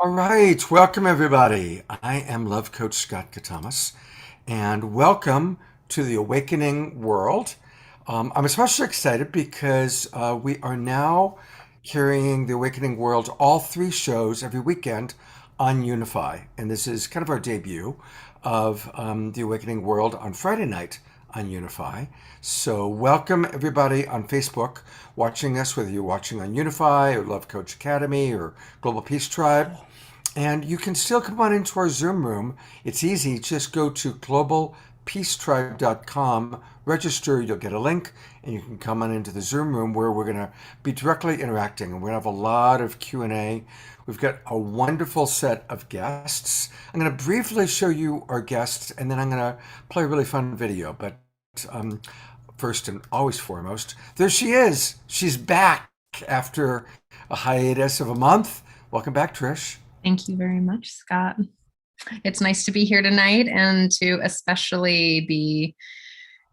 All right, welcome everybody. I am Love Coach Scott Catamas, and welcome to the Awakening World. I'm especially excited because we are now carrying the Awakening World all three shows every weekend on Unify, and this is kind of our debut of the Awakening World on Friday night on Unify. So, welcome everybody on Facebook watching us, whether you're watching on Unify or Love Coach Academy or Global Peace Tribe. And you can still come on into our Zoom room. It's easy. Just go to globalpeacetribe.com, register, you'll get a link, and you can come on into the Zoom room where we're going to be directly interacting. And we're going to have a lot of Q&A. We've got a wonderful set of guests. I'm going to briefly show you our guests, and then I'm going to play a really fun video. But first and always foremost, there she is. She's back after a hiatus of a month. Welcome back, Trish. Thank you very much, Scott. It's nice to be here tonight and to especially be,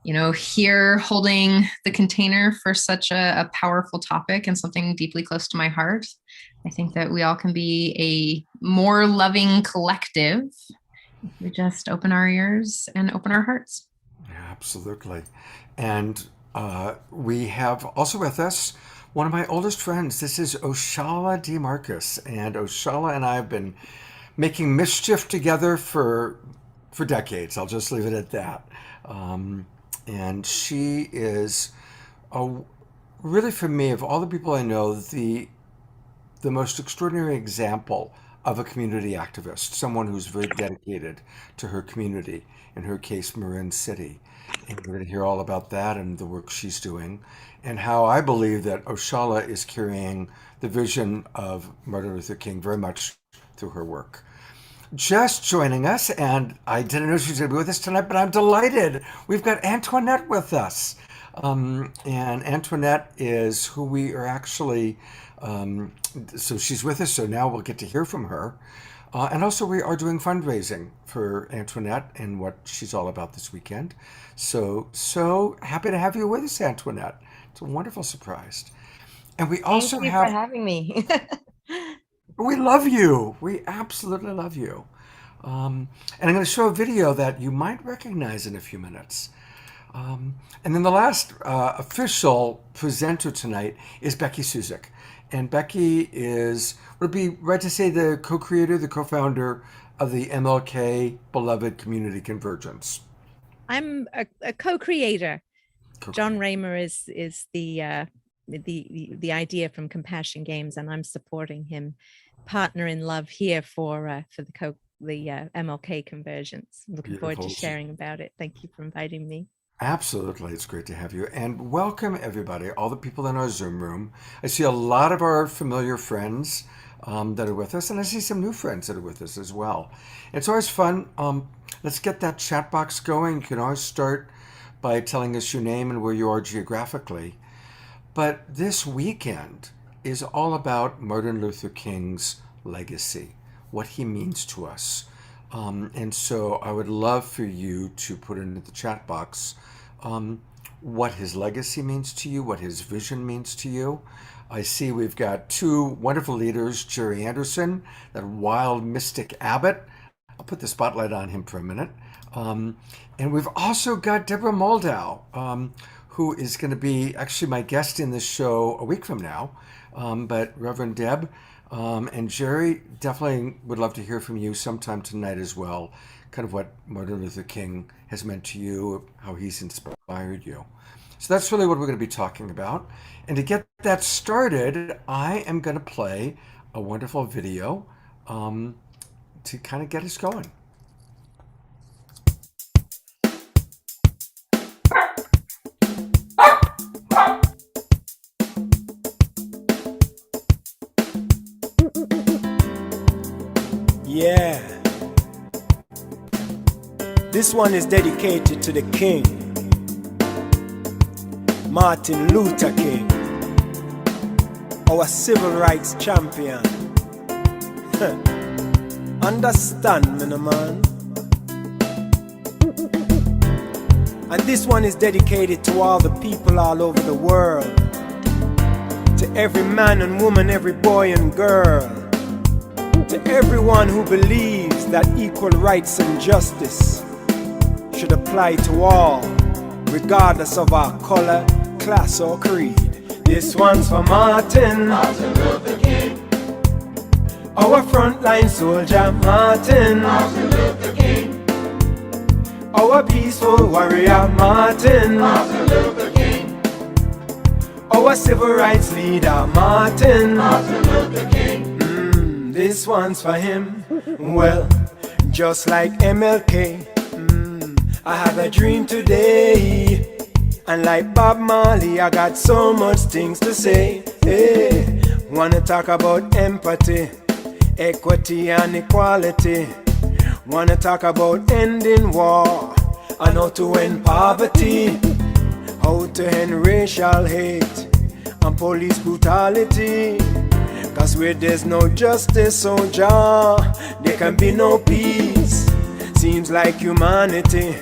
here holding the container for such a powerful topic and something deeply close to my heart. I think that we all can be a more loving collective if we just open our ears and open our hearts. Absolutely. And we have also with us one of my oldest friends. This is Roshala DeMarcus, and Roshala and I have been making mischief together for decades. I'll just leave it at that. And she is really, for me, of all the people I know, the most extraordinary example of a community activist, someone who's very dedicated to her community, in her case, Marin City. And we're going to hear all about that and the work she's doing, and how I believe that Roshala is carrying the vision of Martin Luther King very much through her work. Just joining us, and I didn't know she was going to be with us tonight, but I'm delighted. We've got Antoinette with us. And Antoinette is who we are actually, so she's with us, so now we'll get to hear from her. And also, we are doing fundraising for Antoinette and what she's all about this weekend. So happy to have you with us, Antoinette. It's a wonderful surprise. And we also Thank you have, for having me. we love you. We absolutely love you. And I'm going to show a video that you might recognize in a few minutes. And then the last official presenter tonight is Becky Suzik. And Becky is, would it be right to say, the co-creator, the co-founder of the MLK Beloved Community Convergence? I'm a co-creator. Co-creator. John Raymer is the idea from Compassion Games, and I'm supporting him, partner in love here for the MLK Convergence. Looking forward to sharing about it. Thank you for inviting me. Absolutely. It's great to have you. And welcome, everybody, all the people in our Zoom room. I see a lot of our familiar friends that are with us, and I see some new friends that are with us as well. It's always fun. Let's get that chat box going. You can always start by telling us your name and where you are geographically. But this weekend is all about Martin Luther King's legacy, what he means to us. And so I would love for you to put into the chat box what his legacy means to you, what his vision means to you. I see we've got two wonderful leaders, Jerry Anderson, that wild mystic abbot. I'll put the spotlight on him for a minute. And we've also got Deborah Moldow, who is going to be actually my guest in this show a week from now. But Reverend Deb, and Jerry, definitely would love to hear from you sometime tonight as well, kind of what Martin Luther King has meant to you, how he's inspired you. So that's really what we're going to be talking about. And to get that started, I am going to play a wonderful video to kind of get us going. Yeah. This one is dedicated to the King, Martin Luther King, our civil rights champion. Understand me, no man. And this one is dedicated to all the people all over the world, to every man and woman, every boy and girl. To everyone who believes that equal rights and justice should apply to all, regardless of our color, class, or creed. This one's for Martin Luther King, our frontline soldier, Martin Luther King, our peaceful warrior, Martin Luther King, our civil rights leader, Martin Luther King. This one's for him. Well, just like MLK, I have a dream today. And like Bob Marley, I got so much things to say. Hey, wanna talk about empathy, equity and equality. Wanna talk about ending war and how to end poverty, how to end racial hate and police brutality. Cause where there's no justice, oh Jah, there can be no peace. Seems like humanity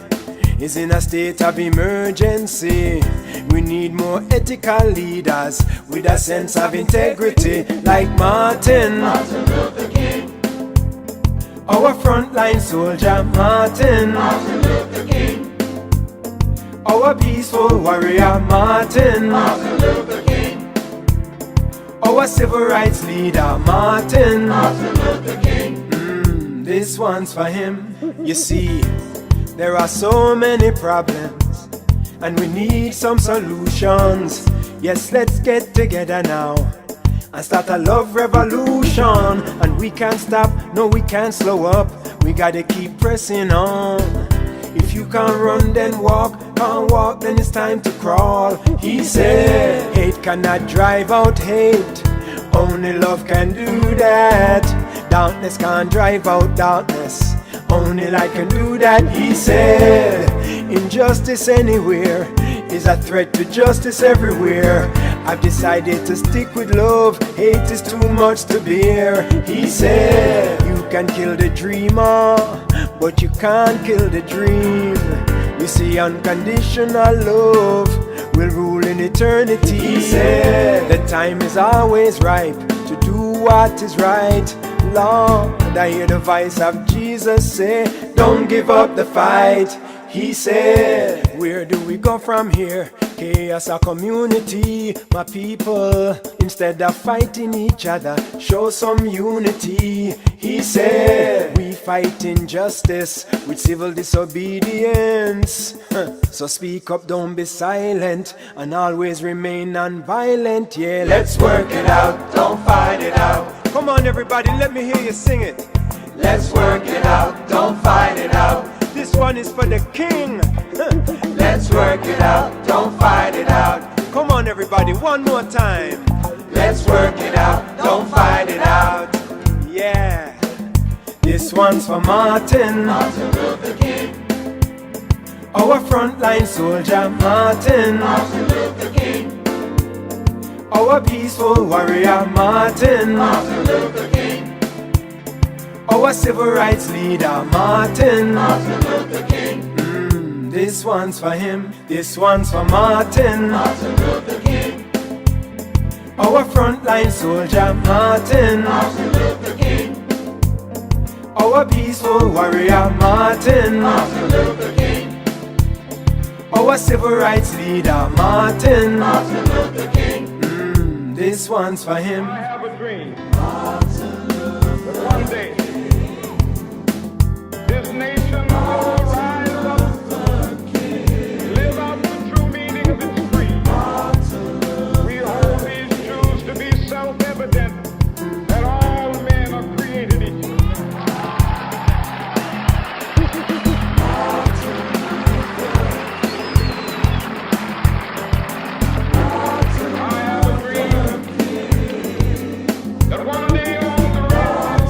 is in a state of emergency. We need more ethical leaders with a sense of integrity, like Martin Luther King, our frontline soldier, Martin Luther King, our peaceful warrior, Martin Luther King, our civil rights leader, Martin Luther King. This one's for him. You see, there are so many problems, and we need some solutions. Yes, let's get together now and start a love revolution. And we can't stop, no we can't slow up. We gotta keep pressing on. If you can't run then walk, can't walk then it's time to crawl. He said, hate cannot drive out hate, only love can do that. Darkness can't drive out darkness, only light can do that. He said, injustice anywhere is a threat to justice everywhere. I've decided to stick with love, hate is too much to bear. He said, you can kill the dreamer, but you can't kill the dream. You see, unconditional love will rule in eternity. He said, the time is always ripe to do what is right. Lord, I hear the voice of Jesus say, don't give up the fight. He said, where do we go from here? Chaos or community, my people. Instead of fighting each other, show some unity. He said, we fight injustice with civil disobedience. So speak up, don't be silent, and always remain non-violent. Yeah, let's work it out, don't fight it out. Come on everybody, let me hear you sing it. Let's work it out, don't fight it out. This one is for the king. Let's work it out, don't fight it out. Come on everybody, one more time. Let's work it out, don't fight it out. Yeah. This one's for Martin Luther King, our frontline soldier, Martin Luther King, our peaceful warrior, Martin Luther King, our civil rights leader, Martin Luther King. This one's for him. This one's for Martin Luther King, our frontline soldier, Martin Luther King, our peaceful warrior, Martin Luther King, our civil rights leader, Martin Luther King. This one's for him. I have a dream that one day this nation will rise up, live out the true meaning of its creed. We hold these truths to be self-evident, that all men are created equal. I have a dream that one day on the road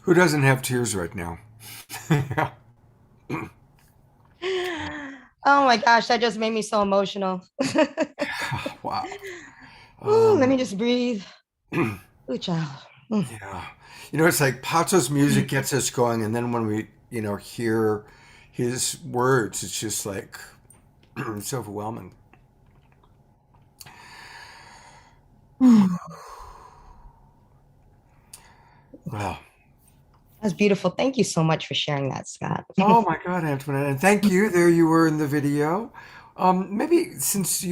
Who doesn't have tears right now? Yeah. Oh my gosh, that just made me so emotional. Wow. Ooh, let me just breathe. Ooh, child. Yeah. It's like Pato's music gets us going, and then when we, hear his words, it's just like it's overwhelming. Wow. That's beautiful. Thank you so much for sharing that, Scott. Oh my God, Antoinette. And thank you. There you were in the video. Maybe since I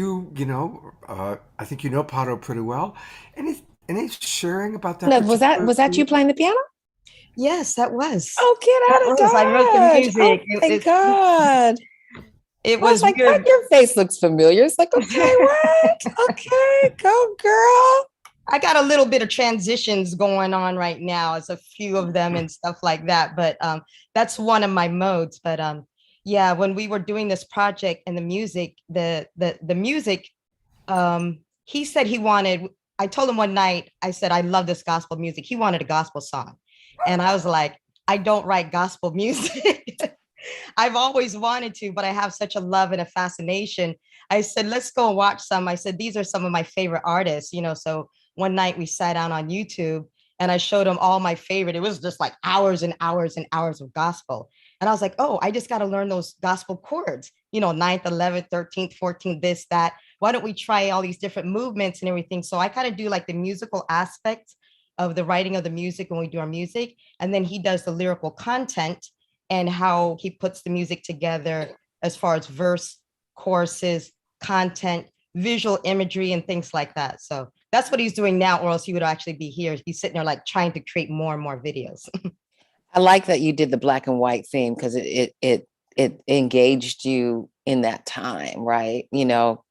think you know Pato pretty well. Any sharing about that No, was particular that you piece? playing the piano? Yes, that was. Oh, get That out of was. I wrote the Dodge. Oh music. my God. It I was was like, weird. your face looks familiar. It's like, okay, what? Okay, go girl. I got a little bit of transitions going on right now. It's a few of them and stuff like that. But that's one of my modes. But yeah, when we were doing this project and the music, the music, he said he wanted. I told him one night. I said I love this gospel music. He wanted a gospel song, and I was like, I don't write gospel music. I've always wanted to, but I have such a love and a fascination. I said, let's go watch some. I said, these are some of my favorite artists, so one night we sat down on YouTube and I showed him all my favorite. It was just like hours and hours and hours of gospel. And I was like, oh, I just got to learn those gospel chords, 9th, 11th, 13th, 14th, this, that. Why don't we try all these different movements and everything? So I kind of do like the musical aspect of the writing of the music when we do our music. And then he does the lyrical content and how he puts the music together as far as verse, choruses, content, visual imagery, and things like that. So that's what he's doing now, or else he would actually be here. He's sitting there like trying to create more and more videos. I like that you did the black and white theme because it engaged you in that time, right?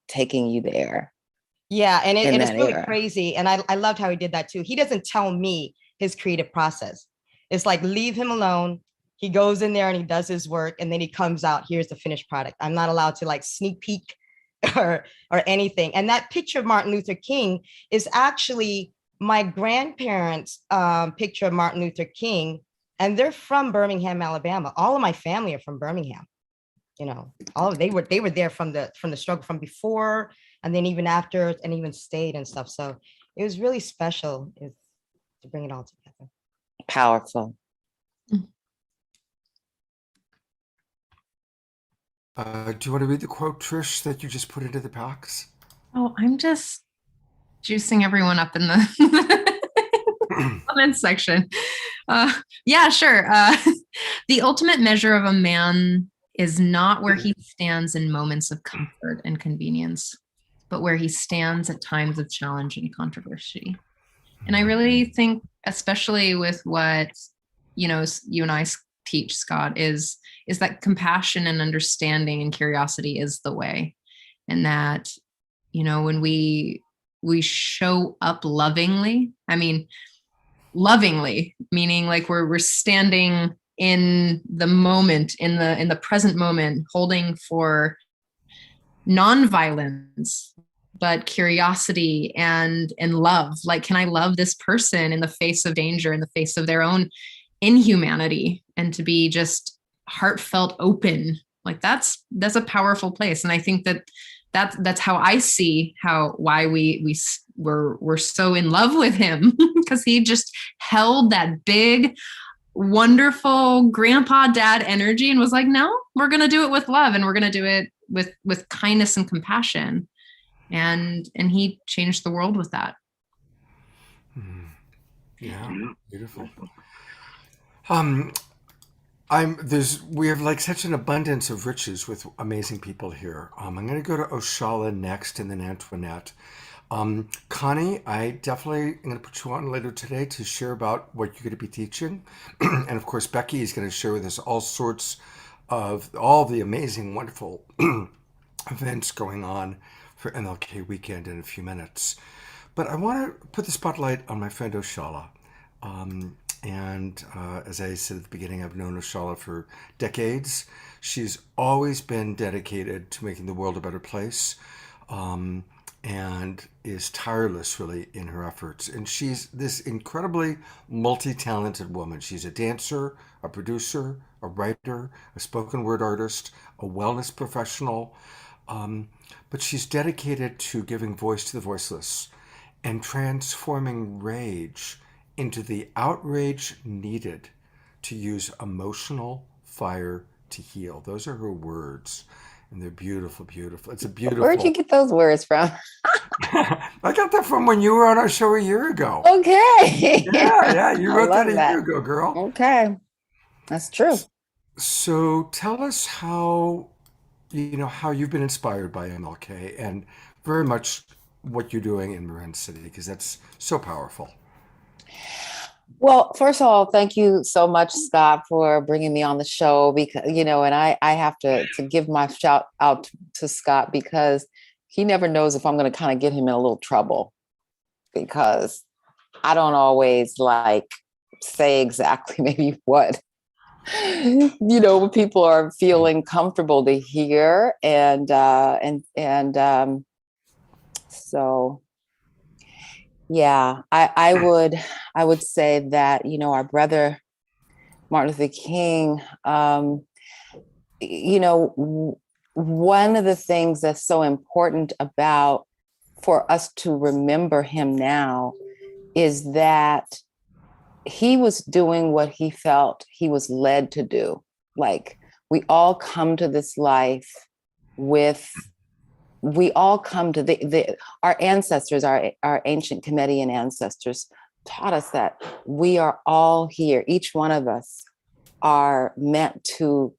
Taking you there. Yeah, and it's really era. crazy. And I loved how he did that too. He doesn't tell me his creative process. It's like, leave him alone. He goes in there and he does his work, and then he comes out, here's the finished product. I'm not allowed to like sneak peek or anything. And that picture of Martin Luther King is actually my grandparents' picture of Martin Luther King, and they're from Birmingham, Alabama. All of my family are from Birmingham. They were there from the struggle from before, and then even after, and even stayed and stuff. So it was really special to bring it all together. Powerful. Do you want to read the quote, Trish, that you just put into the box? Oh, I'm just juicing everyone up in the comments section. Yeah, sure. The ultimate measure of a man is not where he stands in moments of comfort and convenience, but where he stands at times of challenge and controversy. And I really think, especially with what, you and I teach, Scott, is that compassion and understanding and curiosity is the way. And that, when we show up lovingly, lovingly, meaning like we're standing in the moment, in the present moment, holding for non-violence, but curiosity and love. Like, can I love this person in the face of danger, in the face of their own inhumanity, and to be just heartfelt, open? Like that's a powerful place. And I think that's how I see why we're so in love with him, because he just held that big, wonderful grandpa dad energy and was like, no, we're going to do it with love, and we're going to do it with kindness and compassion. And he changed the world with that. Yeah, beautiful. We have like such an abundance of riches with amazing people here. I'm going to go to Roshala next, and then Antoinette. Connie, I definitely am going to put you on later today to share about what you're going to be teaching. And of course, Becky is going to share with us all sorts of all the amazing, wonderful events going on for MLK weekend in a few minutes. But I want to put the spotlight on my friend Roshala. As I said at the beginning, I've known Roshala for decades. She's always been dedicated to making the world a better place. and is tireless really in her efforts. And she's this incredibly multi-talented woman. She's a dancer, a producer, a writer, a spoken word artist, a wellness professional. But she's dedicated to giving voice to the voiceless and transforming rage into the outrage needed to use emotional fire to heal. Those are her words. And they're beautiful, beautiful. It's a beautiful. Where'd you get those words from? I got that from when you were on our show a year ago. Okay. Yeah, you I wrote love that a that. year ago, girl. Okay. That's true. So tell us how you've been inspired by MLK and very much what you're doing in Marin City, because that's so powerful. Well, first of all, thank you so much, Scott, for bringing me on the show, because, and I have to give my shout out to Scott, because he never knows if I'm going to kind of get him in a little trouble, because I don't always say exactly maybe what, people are feeling comfortable to hear. So yeah, I would say that, our brother, Martin Luther King, one of the things that's so important about for us to remember him now is that he was doing what he felt he was led to do. Like, we all come to this life our ancestors, our ancient Comedian ancestors taught us that we are all here. Each one of us are meant to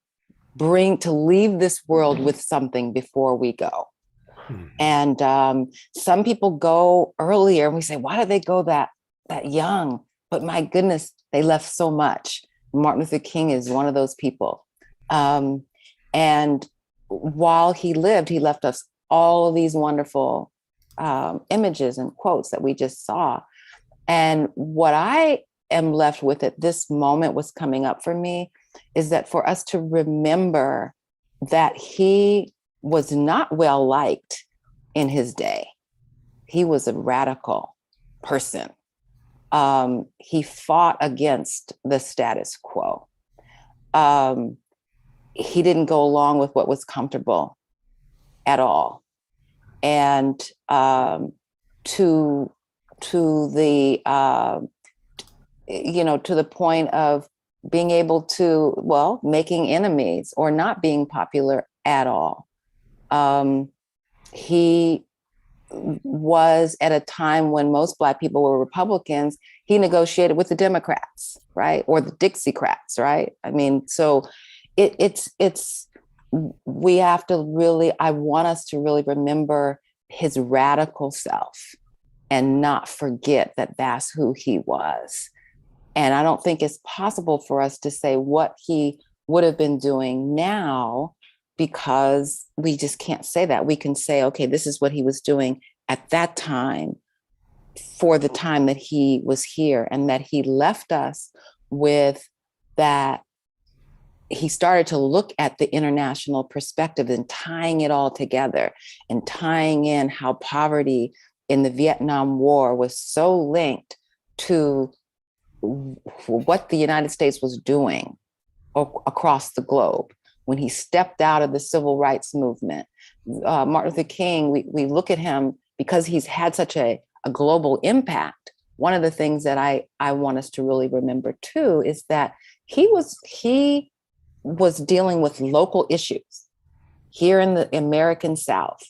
leave this world with something before we go. And some people go earlier, and we say, why did they go that young? But my goodness, they left so much. Martin Luther King is one of those people. And while he lived, he left us all of these wonderful images and quotes that we just saw. And what I am left with at this moment, what's coming up for me, is that for us to remember that he was not well liked in his day. He was a radical person. He fought against the status quo. He didn't go along with what was comfortable at all. And to the point of being able to, making enemies or not being popular at all. He was at a time when most Black people were Republicans. He negotiated with the Democrats, right? Or the Dixiecrats, right? I mean, so we have to really, I want us to really remember his radical self and not forget that that's who he was. And I don't think it's possible for us to say what he would have been doing now, because we just can't say that. We can say, okay, this is what he was doing at that time for the time that he was here, and that he left us with that. He started to look at the international perspective and tying it all together and tying in how poverty in the Vietnam War was so linked to what the United States was doing across the globe. When he stepped out of the civil rights movement, Martin Luther King, we look at him because he's had such a global impact. One of the things that I want us to really remember too is that he was dealing with local issues here in the American South,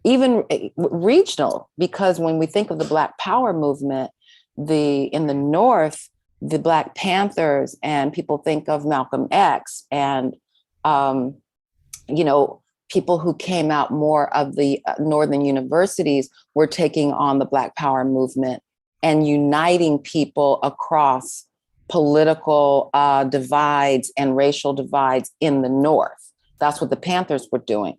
even regional, because when we think of the Black Power movement, in the North, the Black Panthers, and people think of Malcolm X and, people who came out more of the Northern universities were taking on the Black Power movement and uniting people across political divides and racial divides in the North. That's what the Panthers were doing.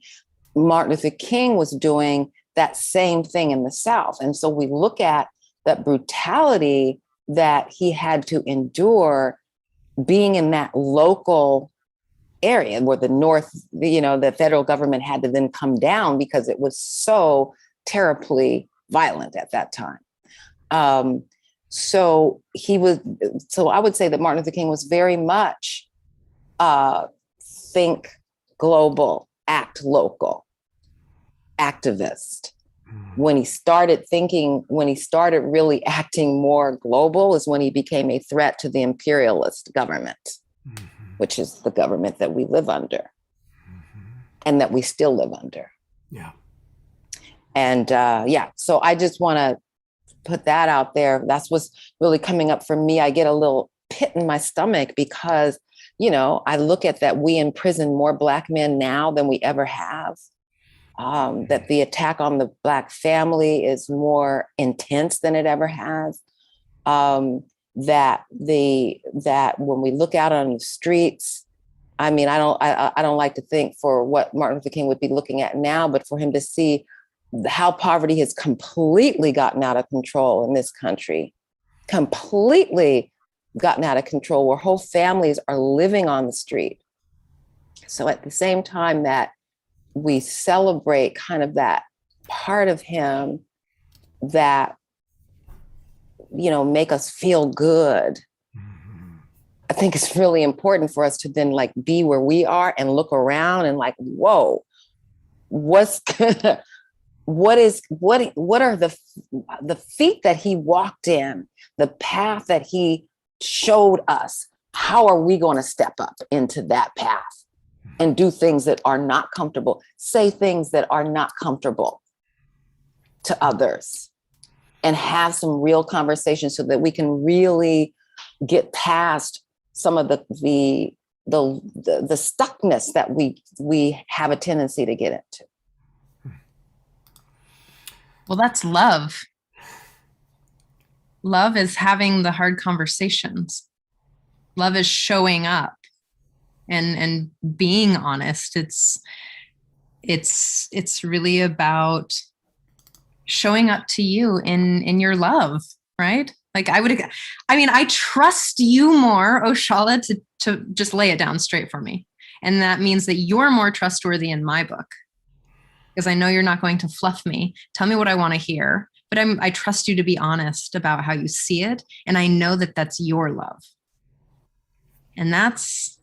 Martin Luther King was doing that same thing in the South. And so we look at that brutality that he had to endure being in that local area where the North, the federal government had to then come down because it was so terribly violent at that time. So I would say that Martin Luther King was very much think global, act local activist. When he started really acting more global is when he became a threat to the imperialist government, which is the government that we live under and that we still live under. Yeah. And so I just want to put that out there. That's what's really coming up for me. I get a little pit in my stomach because, I look at that we imprison more Black men now than we ever have. That the attack on the Black family is more intense than it ever has. That when we look out on the streets, I mean, I don't like to think for what Martin Luther King would be looking at now, but for him to see how poverty has completely gotten out of control in this country, completely gotten out of control, where whole families are living on the street. So at the same time that we celebrate kind of that part of him that, make us feel good. I think it's really important for us to then be where we are and look around and whoa, what are the feet that he walked in, the path that he showed us? How are we going to step up into that path and do things that are not comfortable, say things that are not comfortable to others, and have some real conversations so that we can really get past some of the stuckness that we have a tendency to get into. Well, that's love. Love is having the hard conversations. Love is showing up and being honest. It's really about showing up to you in your love, right? I trust you more, Roshala, to just lay it down straight for me. And that means that you're more trustworthy in my book, because I know you're not going to fluff me. Tell me what I want to hear, but I trust you to be honest about how you see it. And I know that that's your love. And that's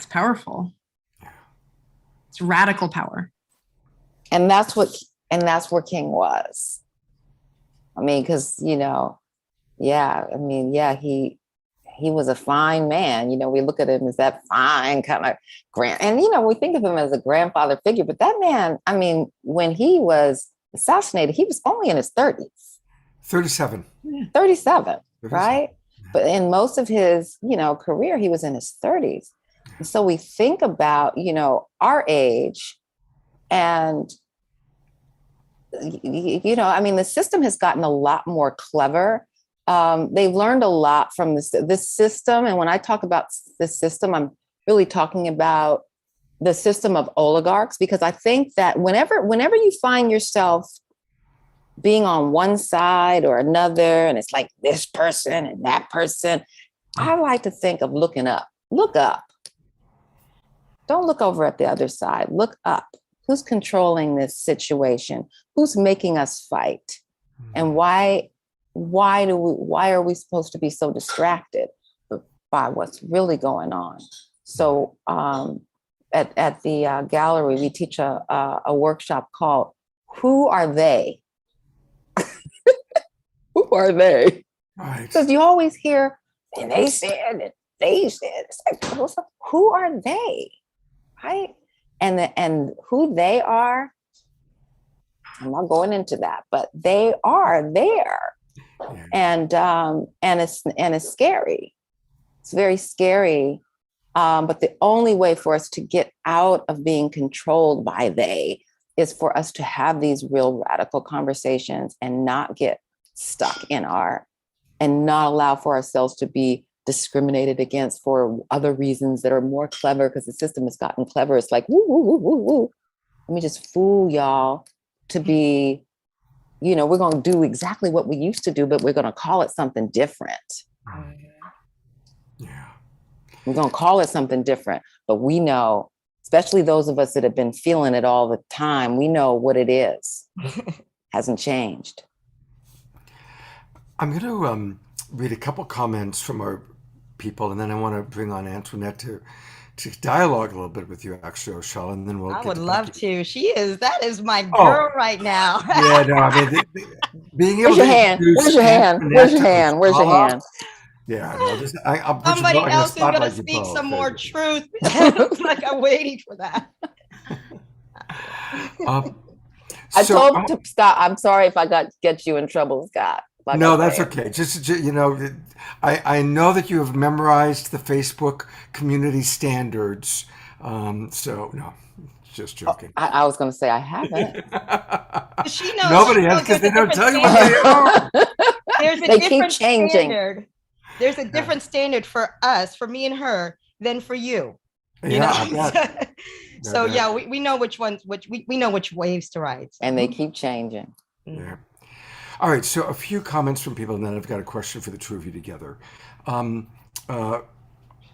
powerful. It's radical power. And that's where King was. I mean, because, he was a fine man. We look at him as that fine kind of we think of him as a grandfather figure, but that man, when he was assassinated, he was only in his 30s. 37. 37, right? But in most of his, career, he was in his 30s. And so we think about, our age and, the system has gotten a lot more clever. They've learned a lot from this system. And when I talk about this system, I'm really talking about the system of oligarchs, because I think that whenever you find yourself being on one side or another, and it's like this person and that person, I like to think of looking up. Look up. Don't look over at the other side. Look up. Who's controlling this situation? Who's making us fight? And why are we supposed to be so distracted by what's really going on? So at the gallery, we teach a workshop called "Who Are They?" Who are they? Right. Because you always hear, and they said, and they said. It's like, who are they? Right? And who they are, I'm not going into that, but they are there. Yeah. And it's scary. It's very scary. But the only way for us to get out of being controlled by they is for us to have these real radical conversations and not get stuck and not allow for ourselves to be discriminated against for other reasons that are more clever, because the system has gotten clever. It's like, woo, woo, woo, woo, woo. Let me just fool y'all to be, we're going to do exactly what we used to do, but we're going to call it something different. Yeah. We're going to call it something different, but we know, especially those of us that have been feeling it all the time, we know what it is. hasn't changed. I'm going to read a couple comments from our people, and then I want to bring on Antoinette to dialogue a little bit with you, actually, Roshala, and then we'll. I get would to love Becky. to. That is my Oh. girl right now. Yeah, no, I mean, being able Where's your to hand? introduce Where's your hand? Antoinette Where's your to hand? Where's your Roshala, hand? Yeah, no, I'm Somebody going else is going to spotlight you speak both. some There more you go. truth. It's like I'm waiting for that. I So, told Scott, I'm sorry if I get you in trouble, Scott. Like no, I that's said. okay. Just I know that you have memorized the Facebook community standards. So no, just joking. I was going to say I haven't. She knows. Nobody she has knows because there's they a don't different tell you what they standard. are. There's a They keep different changing. standard. There's a different standard for us, for me and her, than for you. You Yeah, know? I bet. So I bet. yeah, we know which ones, we know which waves to ride. So. And they keep changing. Yeah. All right. So a few comments from people, and then I've got a question for the two of you together. On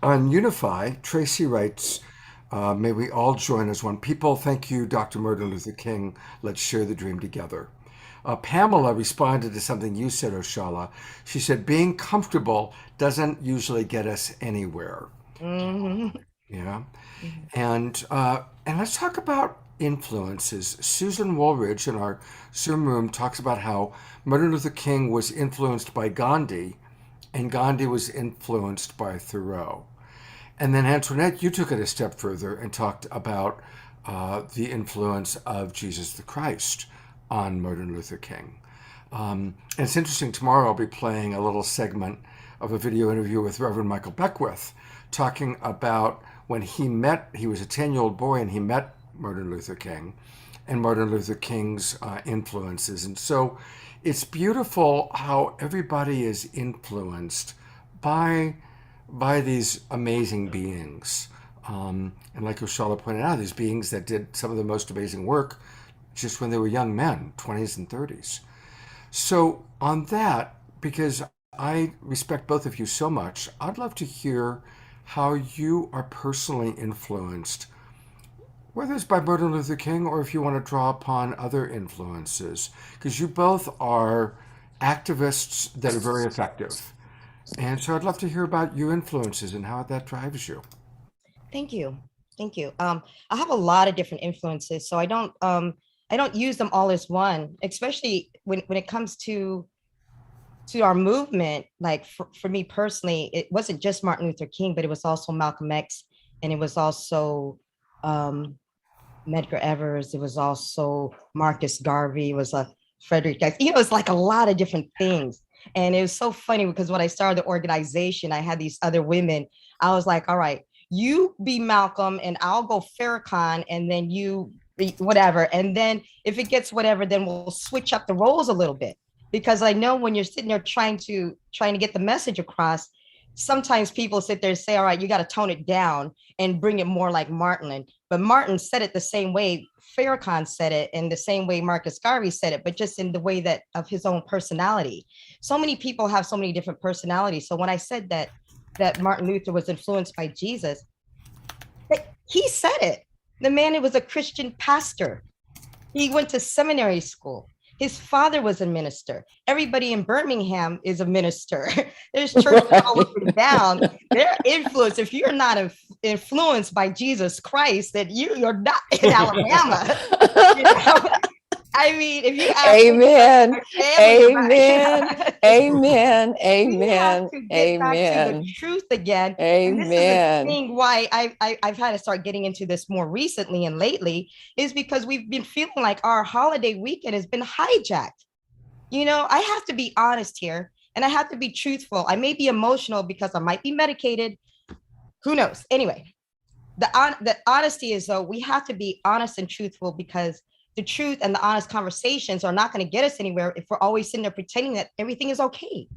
Unify, Tracy writes, may we all join as one people. Thank you, Dr. Martin Luther King. Let's share the dream together. Pamela responded to something you said, Roshala. She said, being comfortable doesn't usually get us anywhere. Mhm. Yeah. And let's talk about influences. Susan Woolridge in our Zoom room talks about how Martin Luther King was influenced by Gandhi and Gandhi was influenced by Thoreau. And then Antoinette, you took it a step further and talked about the influence of Jesus the Christ on Martin Luther King. And it's interesting, tomorrow I'll be playing a little segment of a video interview with Reverend Michael Beckwith talking about when he was a 10-year-old boy and he met Martin Luther King and Martin Luther King's influences. And so it's beautiful how everybody is influenced by these amazing beings. And like Roshala pointed out, these beings that did some of the most amazing work just when they were young men, 20s and 30s. So on that, because I respect both of you so much, I'd love to hear how you are personally influenced, whether it's by Martin Luther King or if you want to draw upon other influences, because you both are activists that are very effective. And so I'd love to hear about your influences and how that drives you. Thank you. Thank you. I have a lot of different influences, so I don't use them all as one, especially when it comes to our movement. Like for me personally, it wasn't just Martin Luther King, but it was also Malcolm X, and it was also Medgar Evers. It was also Marcus Garvey. It was Frederick Douglass. It's like a lot of different things. And it was so funny because when I started the organization, I had these other women. I was like, all right, you be Malcolm and I'll go Farrakhan, and then you be whatever. And then if it gets whatever, then we'll switch up the roles a little bit. Because I know when you're sitting there trying to get the message across, sometimes people sit there and say, all right, you got to tone it down and bring it more like Martin. But Martin said it the same way Farrakhan said it, and the same way Marcus Garvey said it, but just in the way that of his own personality. So many people have so many different personalities. So when I said that Martin Luther was influenced by Jesus, he said it. The man was a Christian pastor. He went to seminary school. His father was a minister. Everybody in Birmingham is a minister. There's churches all up and down. Their influence, if you're not influenced by Jesus Christ, then you're not in Alabama. I mean, if you ask Amen. family, Amen. Amen. we have Amen. to get back to Amen. the truth again. Amen. And this is the thing why I've had to start getting into this more recently and lately, is because we've been feeling like our holiday weekend has been hijacked. I have to be honest here, and I have to be truthful. I may be emotional because I might be medicated. Who knows? Anyway, the honesty is, though, we have to be honest and truthful, because the truth and the honest conversations are not going to get us anywhere if we're always sitting there pretending that everything is okay.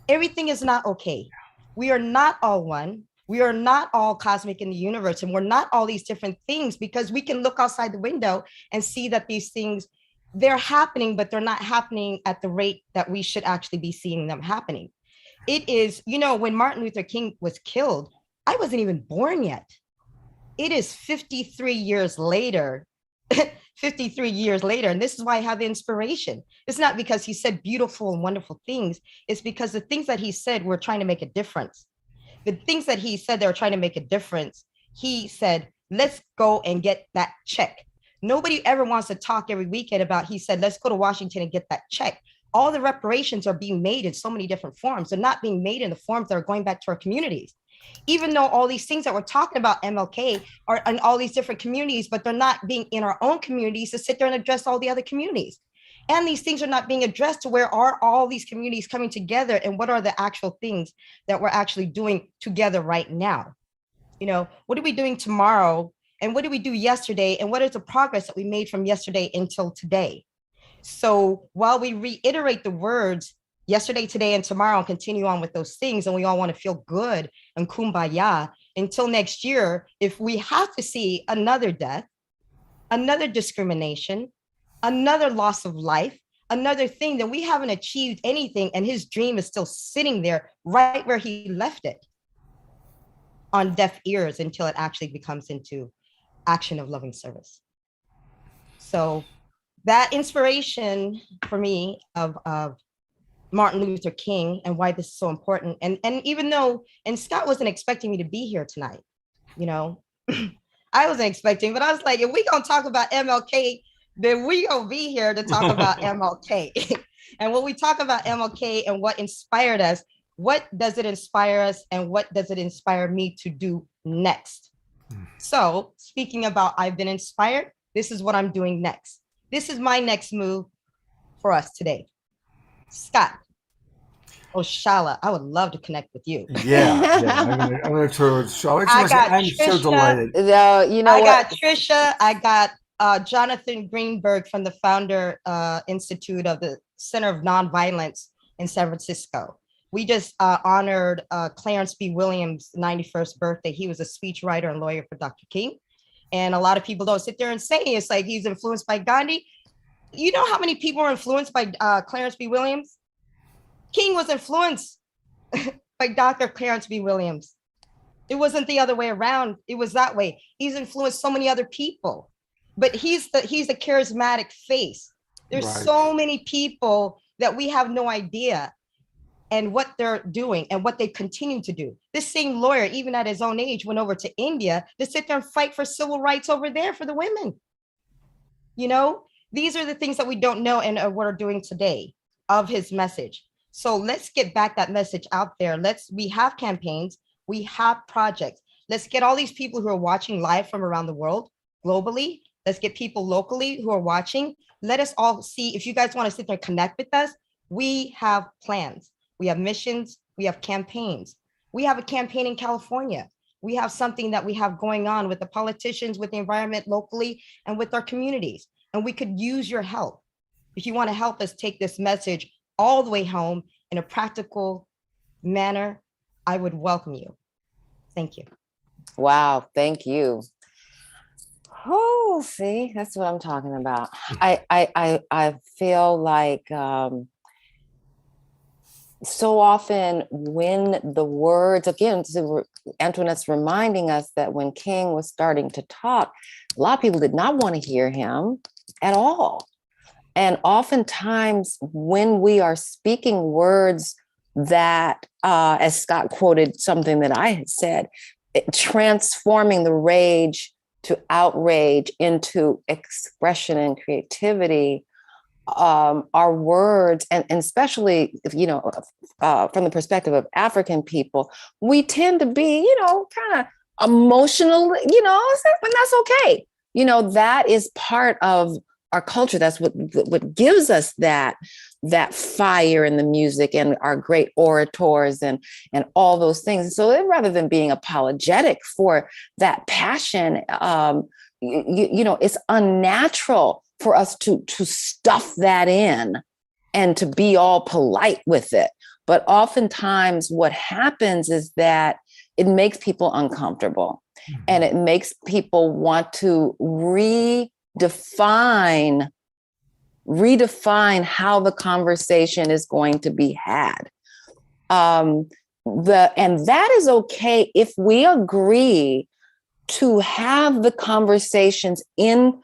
Everything is not okay. We are not all one. We are not all cosmic in the universe, and we're not all these different things, because we can look outside the window and see that these things, they're happening, but they're not happening at the rate that we should actually be seeing them happening. It is, when Martin Luther King was killed, I wasn't even born yet. It is 53 years later 53 years later. And this is why I have the inspiration. It's not because he said beautiful and wonderful things. It's because the things that he said were trying to make a difference. The things that he said they were trying to make a difference. He said, let's go and get that check. Nobody ever wants to talk every weekend about, he said, let's go to Washington and get that check. All the reparations are being made in so many different forms. They're not being made in the forms that are going back to our communities. Even though all these things that we're talking about MLK are in all these different communities, but they're not being in our own communities to sit there and address all the other communities. And these things are not being addressed to where are all these communities coming together and what are the actual things that we're actually doing together right now. You know, what are we doing tomorrow? And what did we do yesterday? And what is the progress that we made from yesterday until today? So while we reiterate the words yesterday, today, and tomorrow, and continue on with those things, and we all want to feel good and kumbaya, until next year, if we have to see another death, another discrimination, another loss of life, another thing, then we haven't achieved anything, and his dream is still sitting there right where he left it, on deaf ears, until it actually becomes into action of loving service. So that inspiration for me of Martin Luther King and why this is so important. And even though, and Scott wasn't expecting me to be here tonight, you know, I wasn't expecting, but I was like, if we gonna talk about MLK, then we gonna be here to talk about MLK. And when we talk about MLK and what inspired us, what does it inspire us and what does it inspire me to do next? So speaking about I've been inspired, this is what I'm doing next. This is my next move for us today. Scott, Roshala, I would love to connect with you. I'm gonna turn to Roshala. I'm so Trisha. delighted. You know I what? got Trisha. I got Jonathan Greenberg from the Founder Institute of the Center of Nonviolence in San Francisco. We just honored Clarence B. Williams' 91st birthday. He was a speechwriter and lawyer for Dr. King. And a lot of people don't sit there and say it's like he's influenced by Gandhi. You know how many people were influenced by Clarence B. Williams? King was influenced by Dr. Clarence B. Williams. It wasn't the other way around. It was that way. He's influenced so many other people, but he's the charismatic face. There's Right. so many people that we have no idea and what they're doing and what they continue to do. This same lawyer, even at his own age, went over to India to sit there and fight for civil rights over there for the women. You know, these are the things that we don't know and what are doing today of his message. So let's get back that message out there. We have campaigns, we have projects. Let's get all these people who are watching live from around the world, globally. Let's get people locally who are watching. Let us all see, if you guys want to sit there and connect with us, we have plans. We have missions, we have campaigns. We have a campaign in California. We have something that we have going on with the politicians, with the environment locally, and with our communities. And we could use your help. If you want to help us take this message all the way home in a practical manner, I would welcome you. Thank you. Wow, thank you. Oh, see, that's what I'm talking about. I feel like so often when the words, again, Antoinette's reminding us that when King was starting to talk, a lot of people did not want to hear him at all. And oftentimes when we are speaking words that, as Scott quoted something that I had said, transforming the rage to outrage into expression and creativity, our words, and especially, from the perspective of African people, we tend to be, kind of emotional, and that's okay. That is part of our culture. That's what gives us that fire in the music and our great orators and all those things. So rather than being apologetic for that passion, it's unnatural for us to stuff that in and to be all polite with it. But oftentimes what happens is that it makes people uncomfortable, and it makes people want to redefine how the conversation is going to be had. And that is okay if we agree to have the conversations in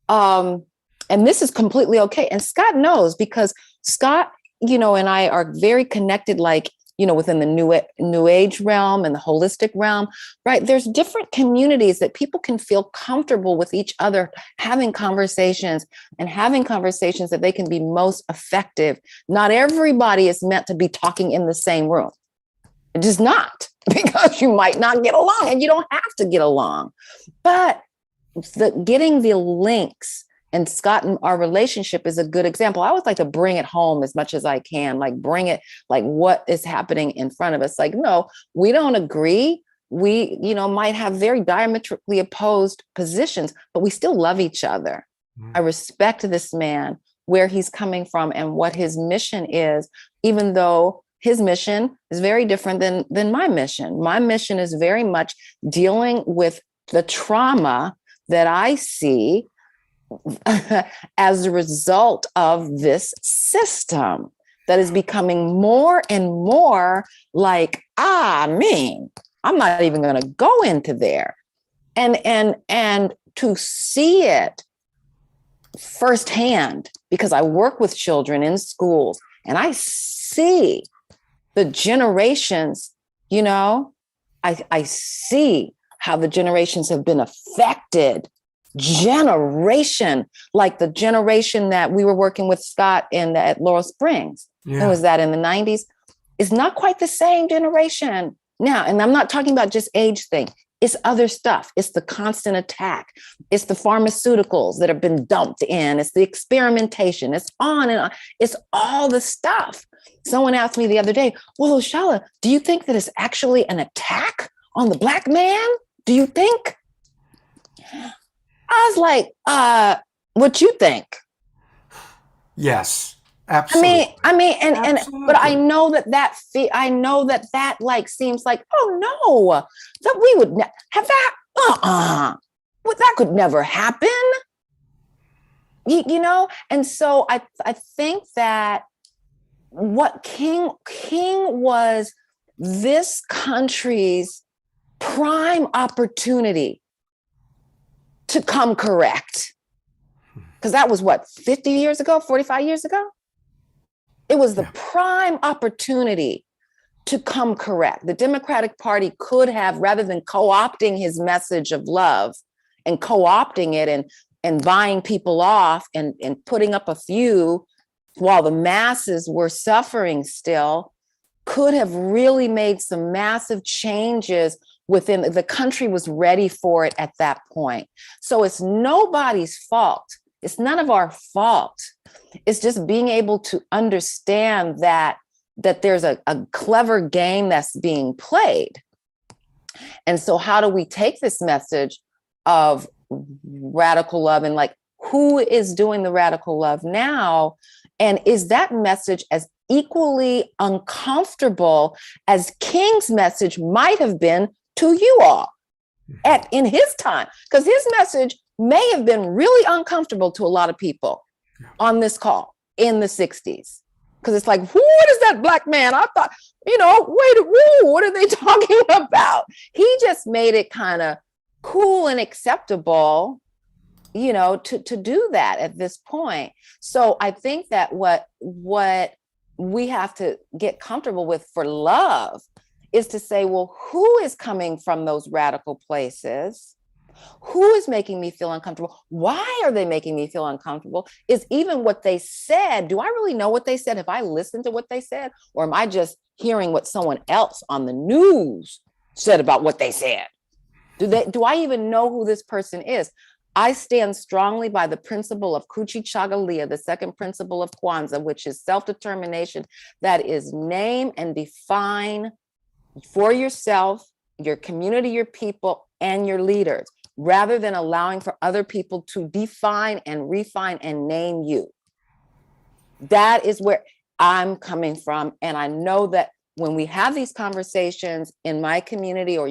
And this is completely okay. And Scott knows, because Scott, and I are very connected, like, within the new age realm and the holistic realm, right? There's different communities that people can feel comfortable with each other having conversations that they can be most effective. Not everybody is meant to be talking in the same room. It is not, because you might not get along, and you don't have to get along. But getting the links, and Scott and our relationship is a good example. I always like to bring it home as much as I can, like bring it, like what is happening in front of us. Like, no, we don't agree. We, might have very diametrically opposed positions, but we still love each other. I respect this man, where he's coming from and what his mission is, even though his mission is very different than my mission. My mission is very much dealing with the trauma that I see as a result of this system that is becoming more and more like, I'm not even going to go into there. And to see it firsthand, because I work with children in schools and I see the generations, I see how the generations have been affected. Generation, like the generation that we were working with Scott at Laurel Springs. Yeah. Was that in the 90s? Is not quite the same generation now. And I'm not talking about just age thing. It's other stuff. It's the constant attack. It's the pharmaceuticals that have been dumped in. It's the experimentation. It's on and on. It's all the stuff. Someone asked me the other day, well, Roshala, do you think that it's actually an attack on the Black man? Do you think? I was like, what you think? Yes, absolutely. I mean, but I know that like seems like, oh no, that we would have that. Well, that could never happen. And so I think that what King was this country's prime opportunity to come correct. Because that was 50 years ago, 45 years ago? It was the prime opportunity to come correct. The Democratic Party could have, rather than co-opting his message of love and co-opting it and buying people off and putting up a few while the masses were suffering still, could have really made some massive changes within the country. Was ready for it at that point. So it's nobody's fault. It's none of our fault. It's just being able to understand that there's a clever game that's being played. And so how do we take this message of radical love, and like, who is doing the radical love now? And is that message as equally uncomfortable as King's message might have been to you all in his time? Because his message may have been really uncomfortable to a lot of people on this call in the 60s. Because it's like, what is that Black man? I thought, what are they talking about? He just made it kind of cool and acceptable, to do that at this point. So I think that what we have to get comfortable with for love is to say, well, who is coming from those radical places? Who is making me feel uncomfortable? Why are they making me feel uncomfortable? Is even what they said, do I really know what they said? Have I listened to what they said? Or am I just hearing what someone else on the news said about what they said? Do I even know who this person is? I stand strongly by the principle of Kuchi-Chagalia, the second principle of Kwanzaa, which is self-determination. That is name and define for yourself, your community, your people, and your leaders, rather than allowing for other people to define and refine and name you. That is where I'm coming from. And I know that when we have these conversations in my community, or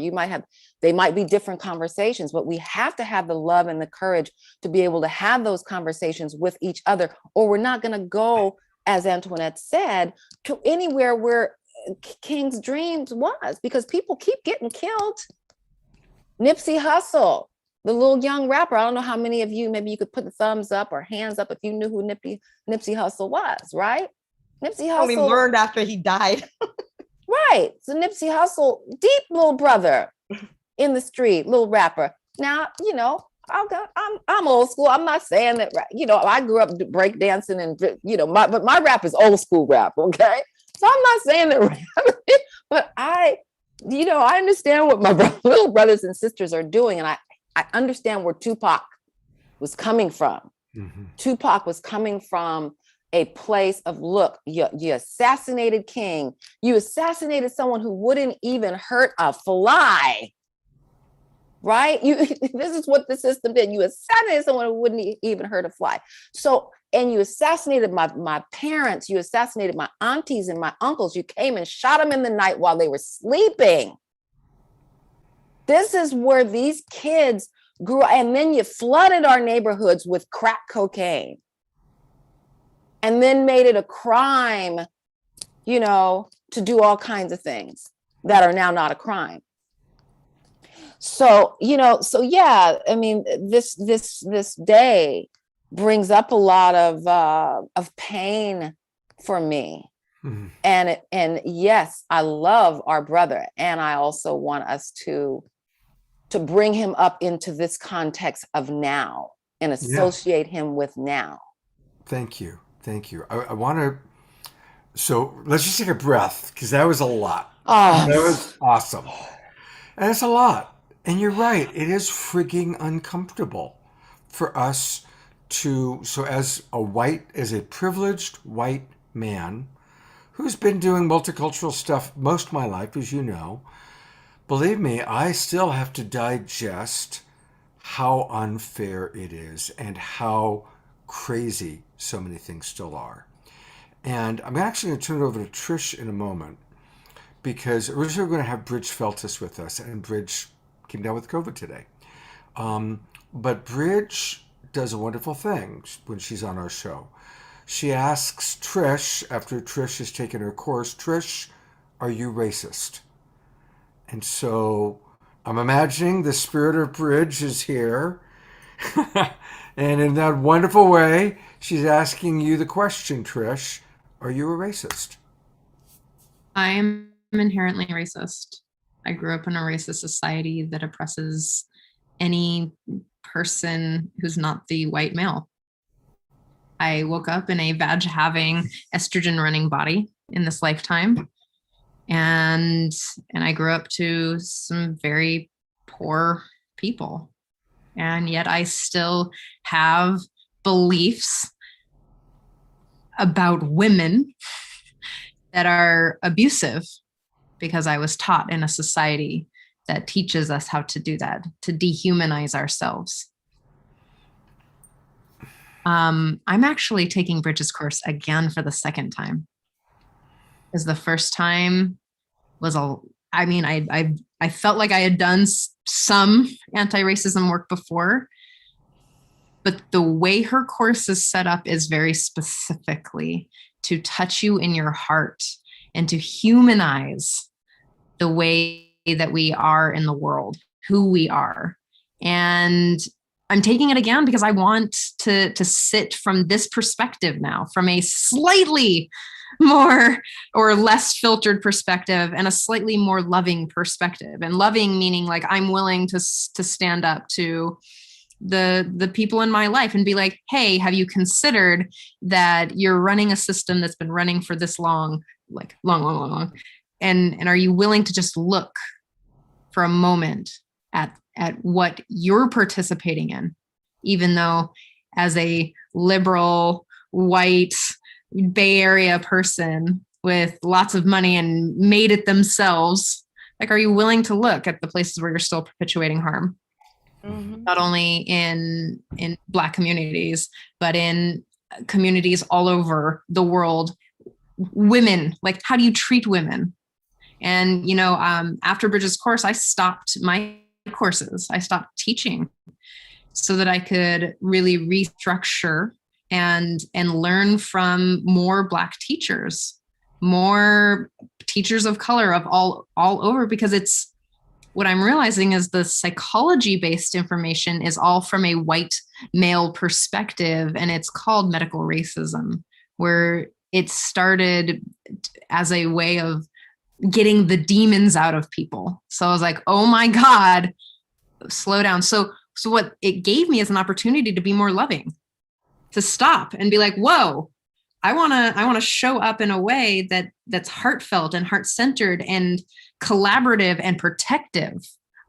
they might be different conversations, but we have to have the love and the courage to be able to have those conversations with each other, or we're not going to go, as Antoinette said, to anywhere where King's dreams was, because people keep getting killed. Nipsey Hussle, the little young rapper. I don't know how many of you, maybe you could put the thumbs up or hands up if you knew who Nipsey Hussle was, right? Nipsey I only Hussle. learned after he died. Right. So Nipsey Hussle, deep little brother in the street, little rapper. Now, you know, I'm old school. I'm not saying that, you know, I grew up breakdancing and, you know, but my rap is old school rap, okay? So I'm not saying that rap, but I understand what my little brothers and sisters are doing. And I understand where Tupac was coming from. Mm-hmm. Tupac was coming from a place of, look, you assassinated King. You assassinated someone who wouldn't even hurt a fly. Right? This is what the system did. You assassinated someone who wouldn't even hurt a fly. So, and you assassinated my parents, you assassinated my aunties and my uncles. You came and shot them in the night while they were sleeping. This is where these kids grew up. And then you flooded our neighborhoods with crack cocaine. And then made it a crime, you know, to do all kinds of things that are now not a crime. So, you know, so yeah, I mean, this day brings up a lot of pain for me. Mm-hmm. And yes, I love our brother. And I also want us to bring him up into this context of now and associate him with now. Thank you. Thank you. I want to, so let's just take a breath, because that was a lot. Oh, that was awesome. And it's a lot. And you're right. It is frigging uncomfortable for us to, so as a privileged white man who's been doing multicultural stuff most of my life, as you know, believe me, I still have to digest how unfair it is and how crazy so many things still are. And I'm actually going to turn it over to Trish in a moment, because originally we're going to have Bridge Feltus with us, and Bridge came down with COVID today. But Bridge does a wonderful thing when she's on our show. She asks Trish, after Trish has taken her course, Trish, are you racist? And so I'm imagining the spirit of Bridge is here. And in that wonderful way, she's asking you the question, Trish, are you a racist? I am inherently racist. I grew up in a racist society that oppresses any person who's not the white male. I woke up in a vag-having, estrogen-running body in this lifetime. And I grew up to some very poor people. And yet I still have beliefs about women that are abusive, because I was taught in a society that teaches us how to do that, to dehumanize ourselves. I'm actually taking Bridget's course again for the second time. Because the first time was I felt like I had done some anti-racism work before, but the way her course is set up is very specifically to touch you in your heart and to humanize the way that we are in the world, who we are. And I'm taking it again because I want to sit from this perspective now, from a slightly more or less filtered perspective and a slightly more loving perspective. And loving meaning like I'm willing to stand up to the people in my life and be like, hey, have you considered that you're running a system that's been running for this long, like long. And are you willing to just look for a moment at what you're participating in, even though as a liberal, white, Bay Area person with lots of money and made it themselves, like, are you willing to look at the places where you're still perpetuating harm? Mm-hmm. Not only in Black communities, but in communities all over the world. Women, like, how do you treat women? And, after Bridget's course, I stopped my courses. I stopped teaching so that I could really restructure and learn from more Black teachers, more teachers of color of all over, because what I'm realizing is the psychology-based information is all from a white male perspective, and it's called medical racism, where it started as a way of getting the demons out of people. So I was like, oh my God, slow down. So what it gave me is an opportunity to be more loving, to stop and be like, whoa, I want to show up in a way that's heartfelt and heart-centered and collaborative and protective.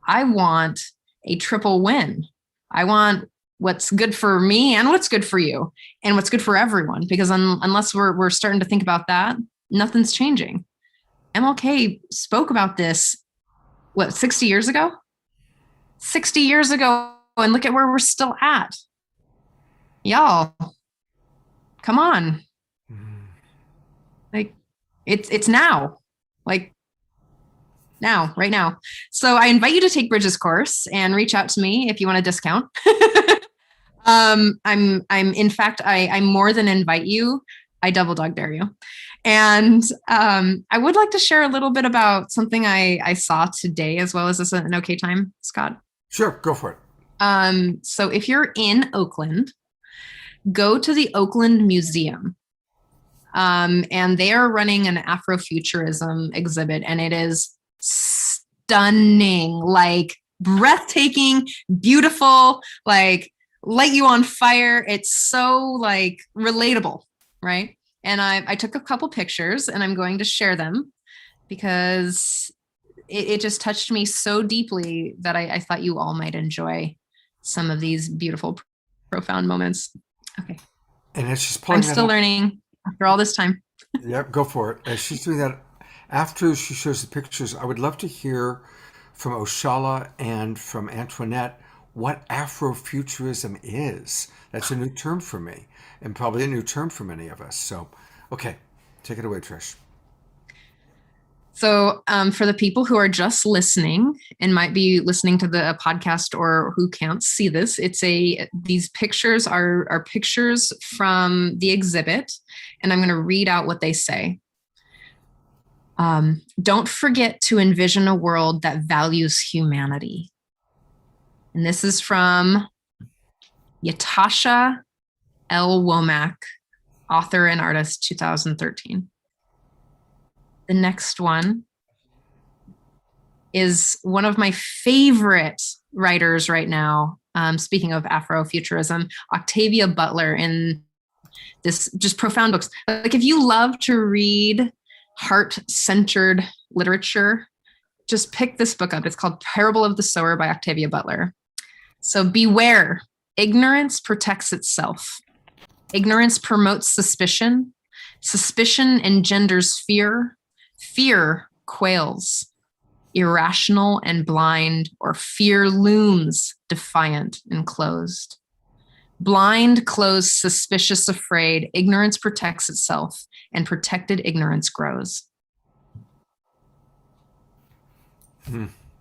I want a triple win. I want what's good for me and what's good for you and what's good for everyone, because unless we're starting to think about that, nothing's changing. MLK spoke about this, 60 years ago? 60 years ago, and look at where we're still at. Y'all, come on. Like, it's now. Like, now, right now. So I invite you to take Bridget's course and reach out to me if you want a discount. I'm in fact, I more than invite you. I double dog dare you. And I would like to share a little bit about something I saw today, as well as this an okay time, Scott? Sure, go for it. So if you're in Oakland, go to the Oakland Museum. And they are running an Afrofuturism exhibit, and it is stunning, like breathtaking, beautiful, like light you on fire. It's so like relatable, right? And I took a couple pictures, and I'm going to share them because it just touched me so deeply that I thought you all might enjoy some of these beautiful, profound moments. Okay. And as she's pulling I'm still learning after all this time. Yep, go for it. As she's doing that, after she shows the pictures, I would love to hear from Roshala and from Antoinette what Afrofuturism is. That's a new term for me, and probably a new term for many of us. So, okay, take it away, Trish. So for the people who are just listening and might be listening to the podcast or who can't see this, these pictures are pictures from the exhibit, and I'm going to read out what they say. Don't forget to envision a world that values humanity. And this is from Yatasha L. Womack, author and artist, 2013. The next one is one of my favorite writers right now. Speaking of Afrofuturism, Octavia Butler, in this just profound books. Like, if you love to read heart-centered literature, just pick this book up. It's called Parable of the Sower by Octavia Butler. So beware, ignorance protects itself. Ignorance promotes suspicion. Suspicion engenders fear. Fear quails, irrational and blind, or fear looms defiant and closed. Blind, closed, suspicious, afraid, ignorance protects itself, and protected ignorance grows.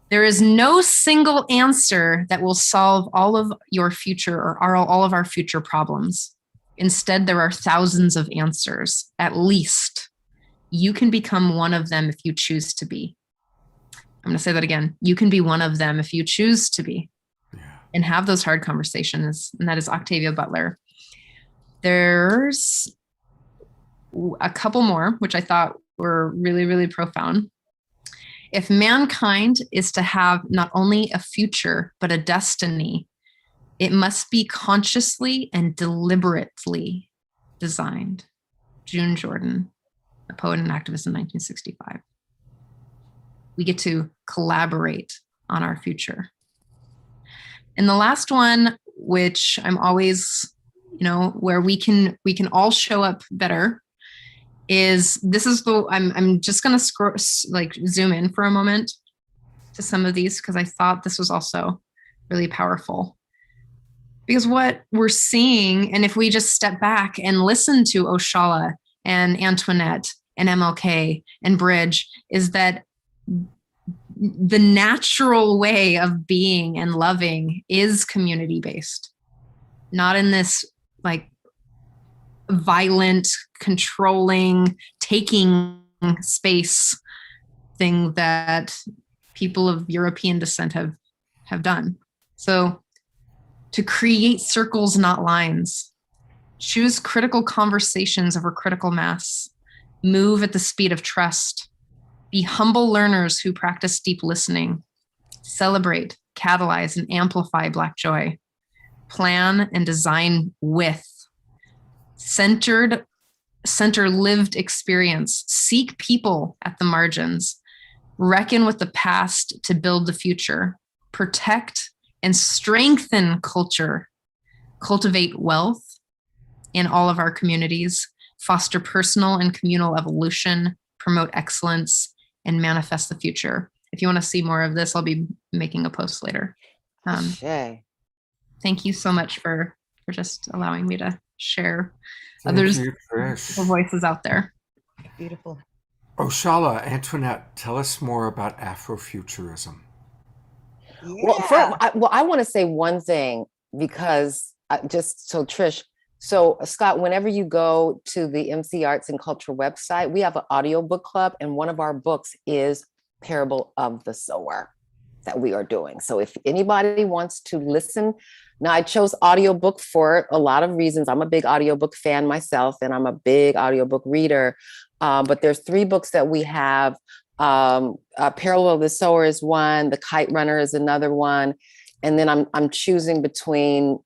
There is no single answer that will solve all of your future or all of our future problems. Instead, there are thousands of answers, at least. You can become one of them if you choose to be. I'm going to say that again. You can be one of them if you choose to be, and have those hard conversations. And that is Octavia Butler. There's a couple more, which I thought were really, really profound. If mankind is to have not only a future, but a destiny, it must be consciously and deliberately designed. June Jordan, a poet and activist in 1965. We get to collaborate on our future. And the last one, which I'm always, where we can all show up better, is I'm just going to zoom in for a moment to some of these, because I thought this was also really powerful. Because what we're seeing, and if we just step back and listen to Roshala and Antoinette and MLK and Bridge, is that the natural way of being and loving is community-based, not in this like violent, controlling, taking space thing that people of European descent have done. So to create circles, not lines, choose critical conversations over critical mass, move at the speed of trust, be humble learners who practice deep listening, celebrate, catalyze, and amplify Black joy, plan and design with, center lived experience, seek people at the margins, reckon with the past to build the future, protect and strengthen culture, cultivate wealth in all of our communities, foster personal and communal evolution, promote excellence, and manifest the future. If you want to see more of this, I'll be making a post later. Shay. Thank you so much for just allowing me to share Thank others' you, Trish. voices out there. Beautiful. Roshala, Antoinette, tell us more about Afrofuturism. Well, I want to say one thing because just so Trish, so Scott, whenever you go to the MC Arts and Culture website, we have an audiobook club, and one of our books is Parable of the Sower that we are doing. So if anybody wants to listen, now I chose audiobook for a lot of reasons. I'm a big audiobook fan myself, and I'm a big audiobook reader. But there's 3 books that we have. Parable of the Sower is one, The Kite Runner is another one. And then I'm choosing between,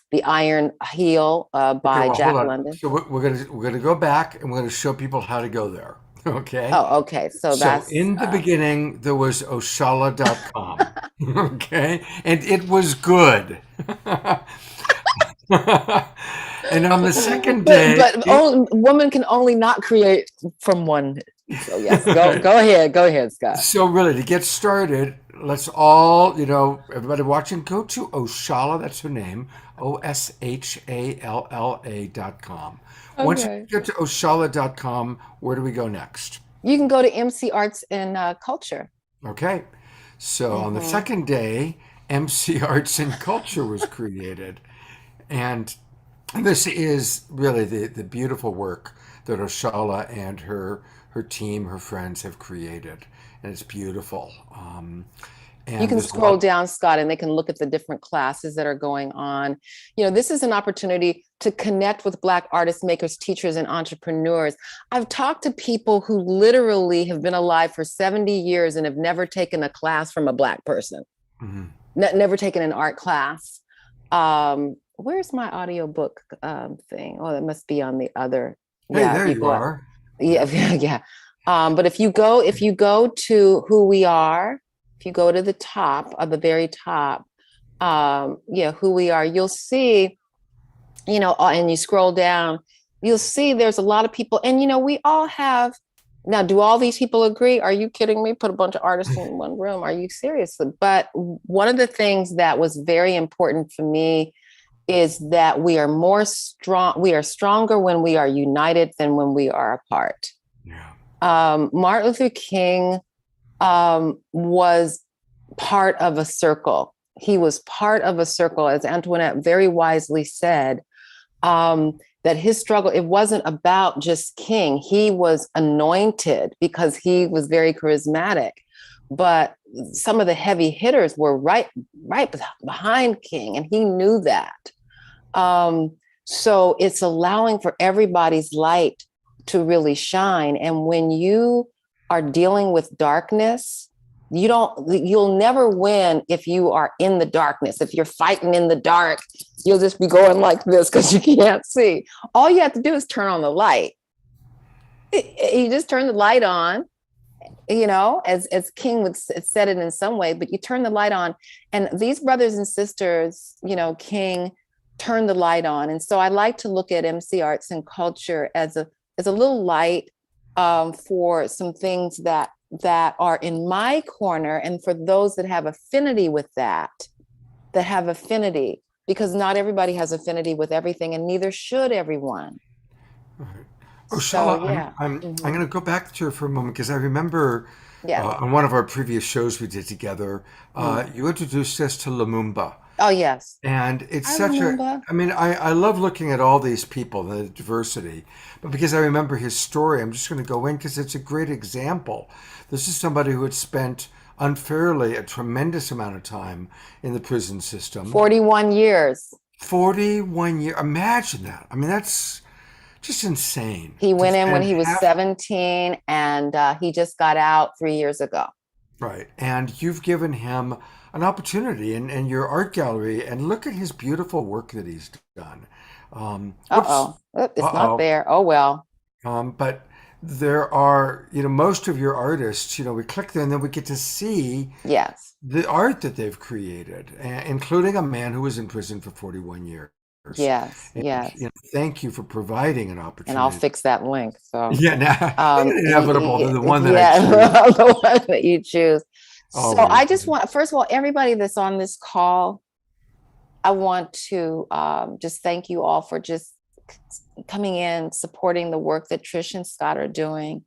The Iron Heel by Jack London. So we're gonna go back and we're gonna show people how to go there. Okay. Oh, okay. So that's in the beginning there was Roshala.com. Okay, and it was good. And on the second day, but woman can only not create from one. So yes, go ahead, Scott. So really, to get started, let's all, everybody watching, go to Roshala, that's her name, OSHALLA.com. Once you get to Roshala.com, where do we go next? You can go to MC Arts and Culture. Okay. So on the second day, MC Arts and Culture was created. And this is really the beautiful work that Roshala and her team, her friends have created. And it's beautiful. And you can scroll down, Scott, and they can look at the different classes that are going on. This is an opportunity to connect with Black artists, makers, teachers, and entrepreneurs. I've talked to people who literally have been alive for 70 years and have never taken a class from a Black person, never taken an art class. Where's my audiobook thing? Oh, that must be on the other. Hey, there you are. Yeah. But if you go to Who We Are, if you go to the top of the very top, Who We Are, you'll see, and you scroll down, you'll see there's a lot of people. And, we all have, now, do all these people agree? Are you kidding me? Put a bunch of artists in one room. Are you serious? But one of the things that was very important for me is that we are stronger when we are united than when we are apart. Yeah. Martin Luther King was part of a circle. He was part of a circle, as Antoinette very wisely said, that his struggle, it wasn't about just King. He was anointed because he was very charismatic, but some of the heavy hitters were right behind King, and he knew that. So it's allowing for everybody's light to really shine. And when you are dealing with darkness, you'll never win if you are in the darkness. If you're fighting in the dark, you'll just be going like this because you can't see. All you have to do is turn on the light. You just turn the light on, as King would said it in some way, but you turn the light on, and these brothers and sisters, King turned the light on. And so I like to look at MC Arts and Culture as a little light for some things that are in my corner, and for those that have affinity with that have affinity, because not everybody has affinity with everything, and neither should everyone. Roshala, I'm going to go back to her for a moment, because I remember Yeah. On one of our previous shows we did together, you introduced us to Lumumba. Oh, yes. And it's I such remember. I mean, I love looking at all these people, the diversity, but because I remember his story, I'm just going to go in because it's a great example. This is somebody who had spent unfairly a tremendous amount of time in the prison system. 41 years. 41 years. Imagine that. I mean, that's just insane. He went To in when spend he was half- 17, and he just got out 3 years ago. Right. And you've given him an opportunity in your art gallery, and look at his beautiful work that he's done. Uh-oh. It's not there. Oh, well. But there are, most of your artists, we click there and then we get to see Yes. the art that they've created, including a man who was in prison for 41 years. Yes. And, Yes. Thank you for providing an opportunity. And I'll fix that link. So Yeah, now inevitable. The one that yeah, I choose. the one that you choose. So Always. I just want, first of all, everybody that's on this call, I want to just thank you all for just coming in, supporting the work that Trish and Scott are doing.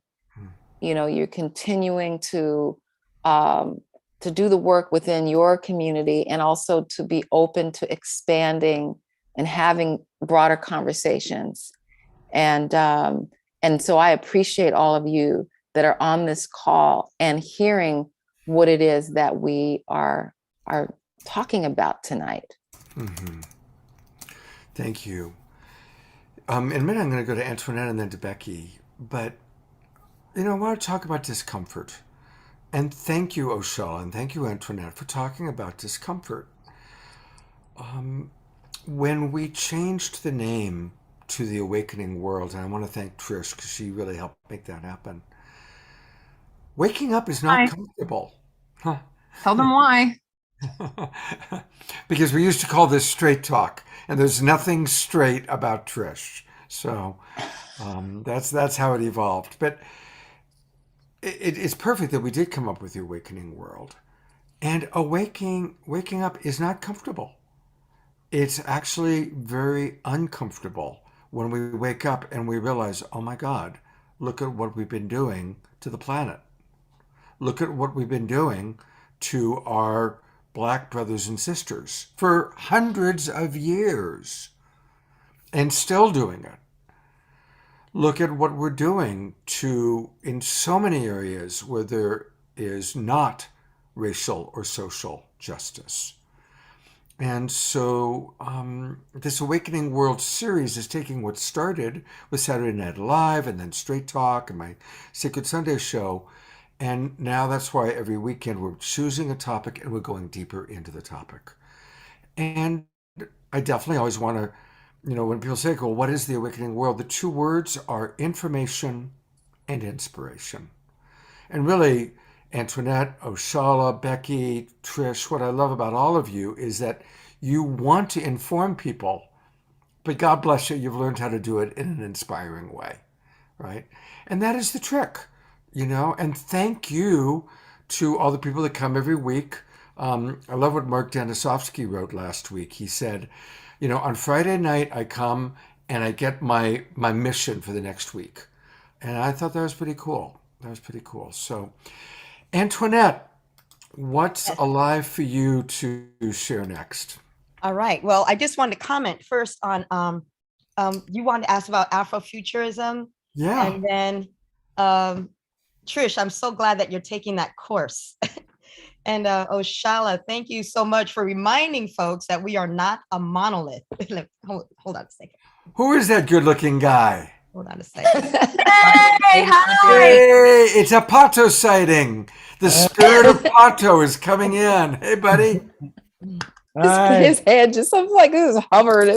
You're continuing to do the work within your community, and also to be open to expanding and having broader conversations. And so I appreciate all of you that are on this call and hearing what it is that we are talking about tonight. Mm-hmm. Thank you. In a minute, I'm going to go to Antoinette and then to Becky. But, I want to talk about discomfort. And thank you, Roshala, and thank you, Antoinette, for talking about discomfort. When we changed the name to the Awakening World, and I want to thank Trish because she really helped make that happen. Waking up is not comfortable. Huh. Tell them why. Because we used to call this straight talk, and there's nothing straight about Trish. So that's how it evolved. But it's perfect that we did come up with the Awakening World. And waking up is not comfortable. It's actually very uncomfortable when we wake up and we realize, oh my God, look at what we've been doing to the planet. Look at what we've been doing to our Black brothers and sisters for hundreds of years, and still doing it. Look at what we're doing in so many areas where there is not racial or social justice. And so this Awakening World series is taking what started with Saturday Night Live and then Straight Talk and my Sacred Sunday show. And now that's why every weekend we're choosing a topic and we're going deeper into the topic. And I definitely always want to, when people say, well, what is the Awakening World? The two words are information and inspiration. And really, Antoinette, Roshala, Becky, Trish, what I love about all of you is that you want to inform people, but God bless you, you've learned how to do it in an inspiring way, right? And that is the trick, and thank you to all the people that come every week. I love what Mark Danisovsky wrote last week. He said, on Friday night, I come and I get my mission for the next week. And I thought that was pretty cool. So, Antoinette, what's alive for you to share next? All right. Well, I just wanted to comment first on you wanted to ask about Afrofuturism. Yeah. And then Trish, I'm so glad that you're taking that course. And Roshala, thank you so much for reminding folks that we are not a monolith. Hold on a second. Who is that good-looking guy? Hold on a second. Hey, hi. Hey, it's a Pato sighting. The spirit of Pato is coming in. Hey, buddy. His head just something like this hovered.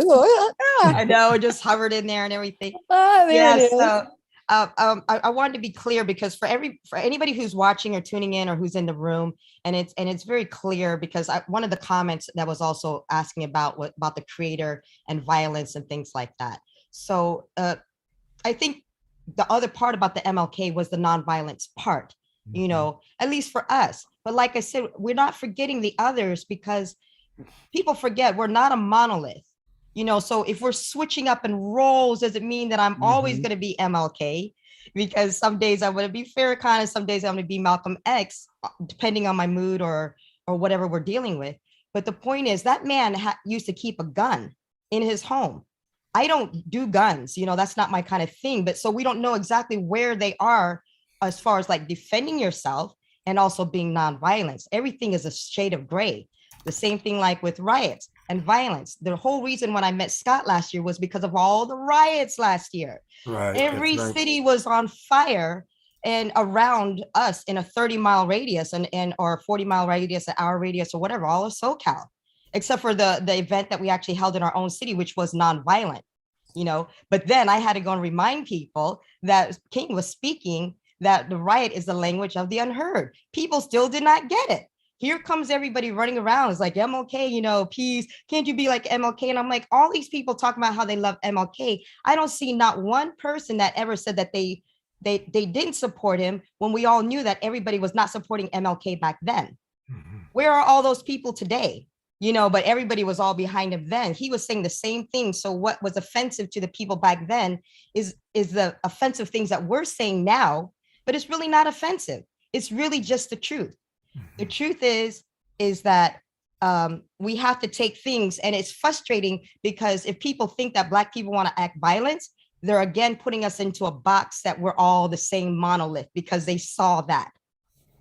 I know, it just hovered in there and everything. There it is. So I wanted to be clear because for anybody who's watching or tuning in or who's in the room, and it's very clear because one of the comments that was also asking about the creator and violence and things like that. So I think the other part about the MLK was the nonviolence part, at least for us. But like I said, we're not forgetting the others because people forget we're not a monolith. So if we're switching up in roles, does it mean that I'm always going to be MLK? Because some days I want to be Farrakhan and some days I'm going to be Malcolm X, depending on my mood or whatever we're dealing with. But the point is that man used to keep a gun in his home. I don't do guns, that's not my kind of thing. But so we don't know exactly where they are as far as like defending yourself and also being nonviolent. Everything is a shade of gray. The same thing like with riots and violence. The whole reason when I met Scott last year was because of all the riots last year. Right. Every city was on fire and around us in a 30-mile radius and or 40-mile radius, an hour radius or whatever, all of SoCal, except for the event that we actually held in our own city, which was nonviolent, But then I had to go and remind people that King was speaking that the riot is the language of the unheard. People still did not get it. Here comes everybody running around. It's like MLK, peace. Can't you be like MLK? And I'm like, all these people talking about how they love MLK. I don't see not one person that ever said that they didn't support him when we all knew that everybody was not supporting MLK back then. Where are all those people today? But everybody was all behind him then. He was saying the same thing. So what was offensive to the people back then is the offensive things that we're saying now, but it's really not offensive. It's really just the truth. The truth is that we have to take things, and it's frustrating because if people think that Black people want to act violent, they're again putting us into a box that we're all the same monolith because they saw that.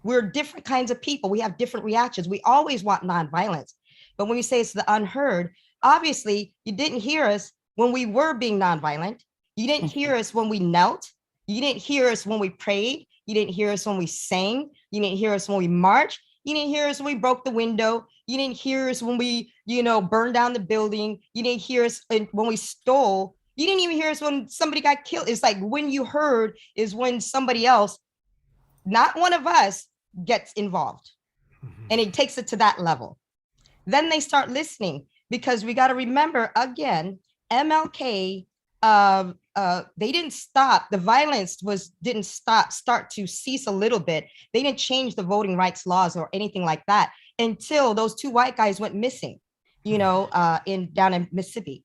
We're different kinds of people. We have different reactions. We always want nonviolence. But when we say it's the unheard, obviously you didn't hear us when we were being nonviolent. You didn't hear us when we knelt. You didn't hear us when we prayed. You didn't hear us when we sang. You didn't hear us when we marched. You didn't hear us when we broke the window. You didn't hear us when we, burned down the building. You didn't hear us when we stole. You didn't even hear us when somebody got killed. It's like when you heard is when somebody else, not one of us, gets involved. And it takes it to that level. Then they start listening because we got to remember, again, MLK, they didn't stop. The violence didn't start to cease a little bit. They didn't change the voting rights laws or anything like that until those two white guys went missing, down in Mississippi.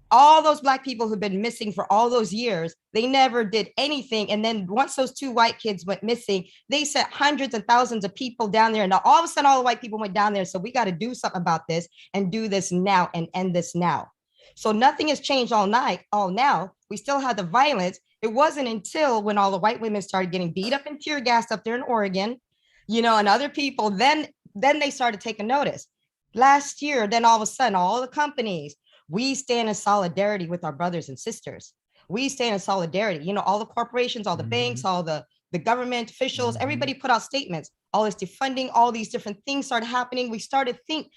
All those Black people who've been missing for all those years, they never did anything. And then once those two white kids went missing, they sent hundreds and thousands of people down there. And all of a sudden, all the white people went down there. So we got to do something about this and do this now and end this now. So nothing has changed all now. We still have the violence. It wasn't until when all the white women started getting beat up and tear gassed up there in Oregon, and other people, then they started taking notice. Last year, then all of a sudden, all the companies, we stand in solidarity with our brothers and sisters. We stand in solidarity. All the corporations, all the banks, all the government officials, everybody put out statements. All this defunding, all these different things started happening. We started to think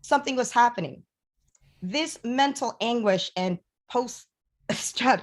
something was happening. This mental anguish and post-stress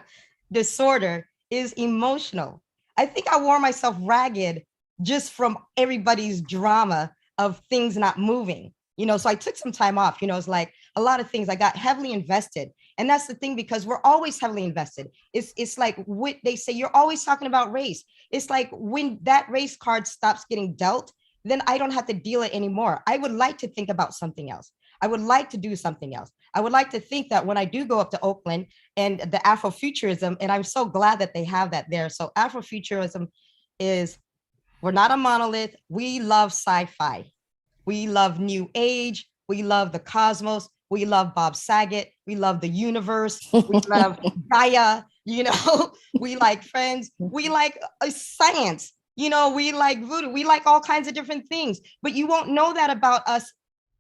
disorder is emotional. I think I wore myself ragged just from everybody's drama of things not moving. So I took some time off, it's like a lot of things I got heavily invested. And that's the thing, because we're always heavily invested. It's like what they say, you're always talking about race. It's like when that race card stops getting dealt, then I don't have to deal it anymore. I would like to think about something else. I would like to do something else. I would like to think that when I do go up to Oakland and the Afrofuturism, and I'm so glad that they have that there. So Afrofuturism is, we're not a monolith. We love sci-fi. We love New Age. We love the cosmos. We love Bob Saget. We love the universe. We love Gaia. We like Friends. We like science. We like voodoo. We like all kinds of different things. But you won't know that about us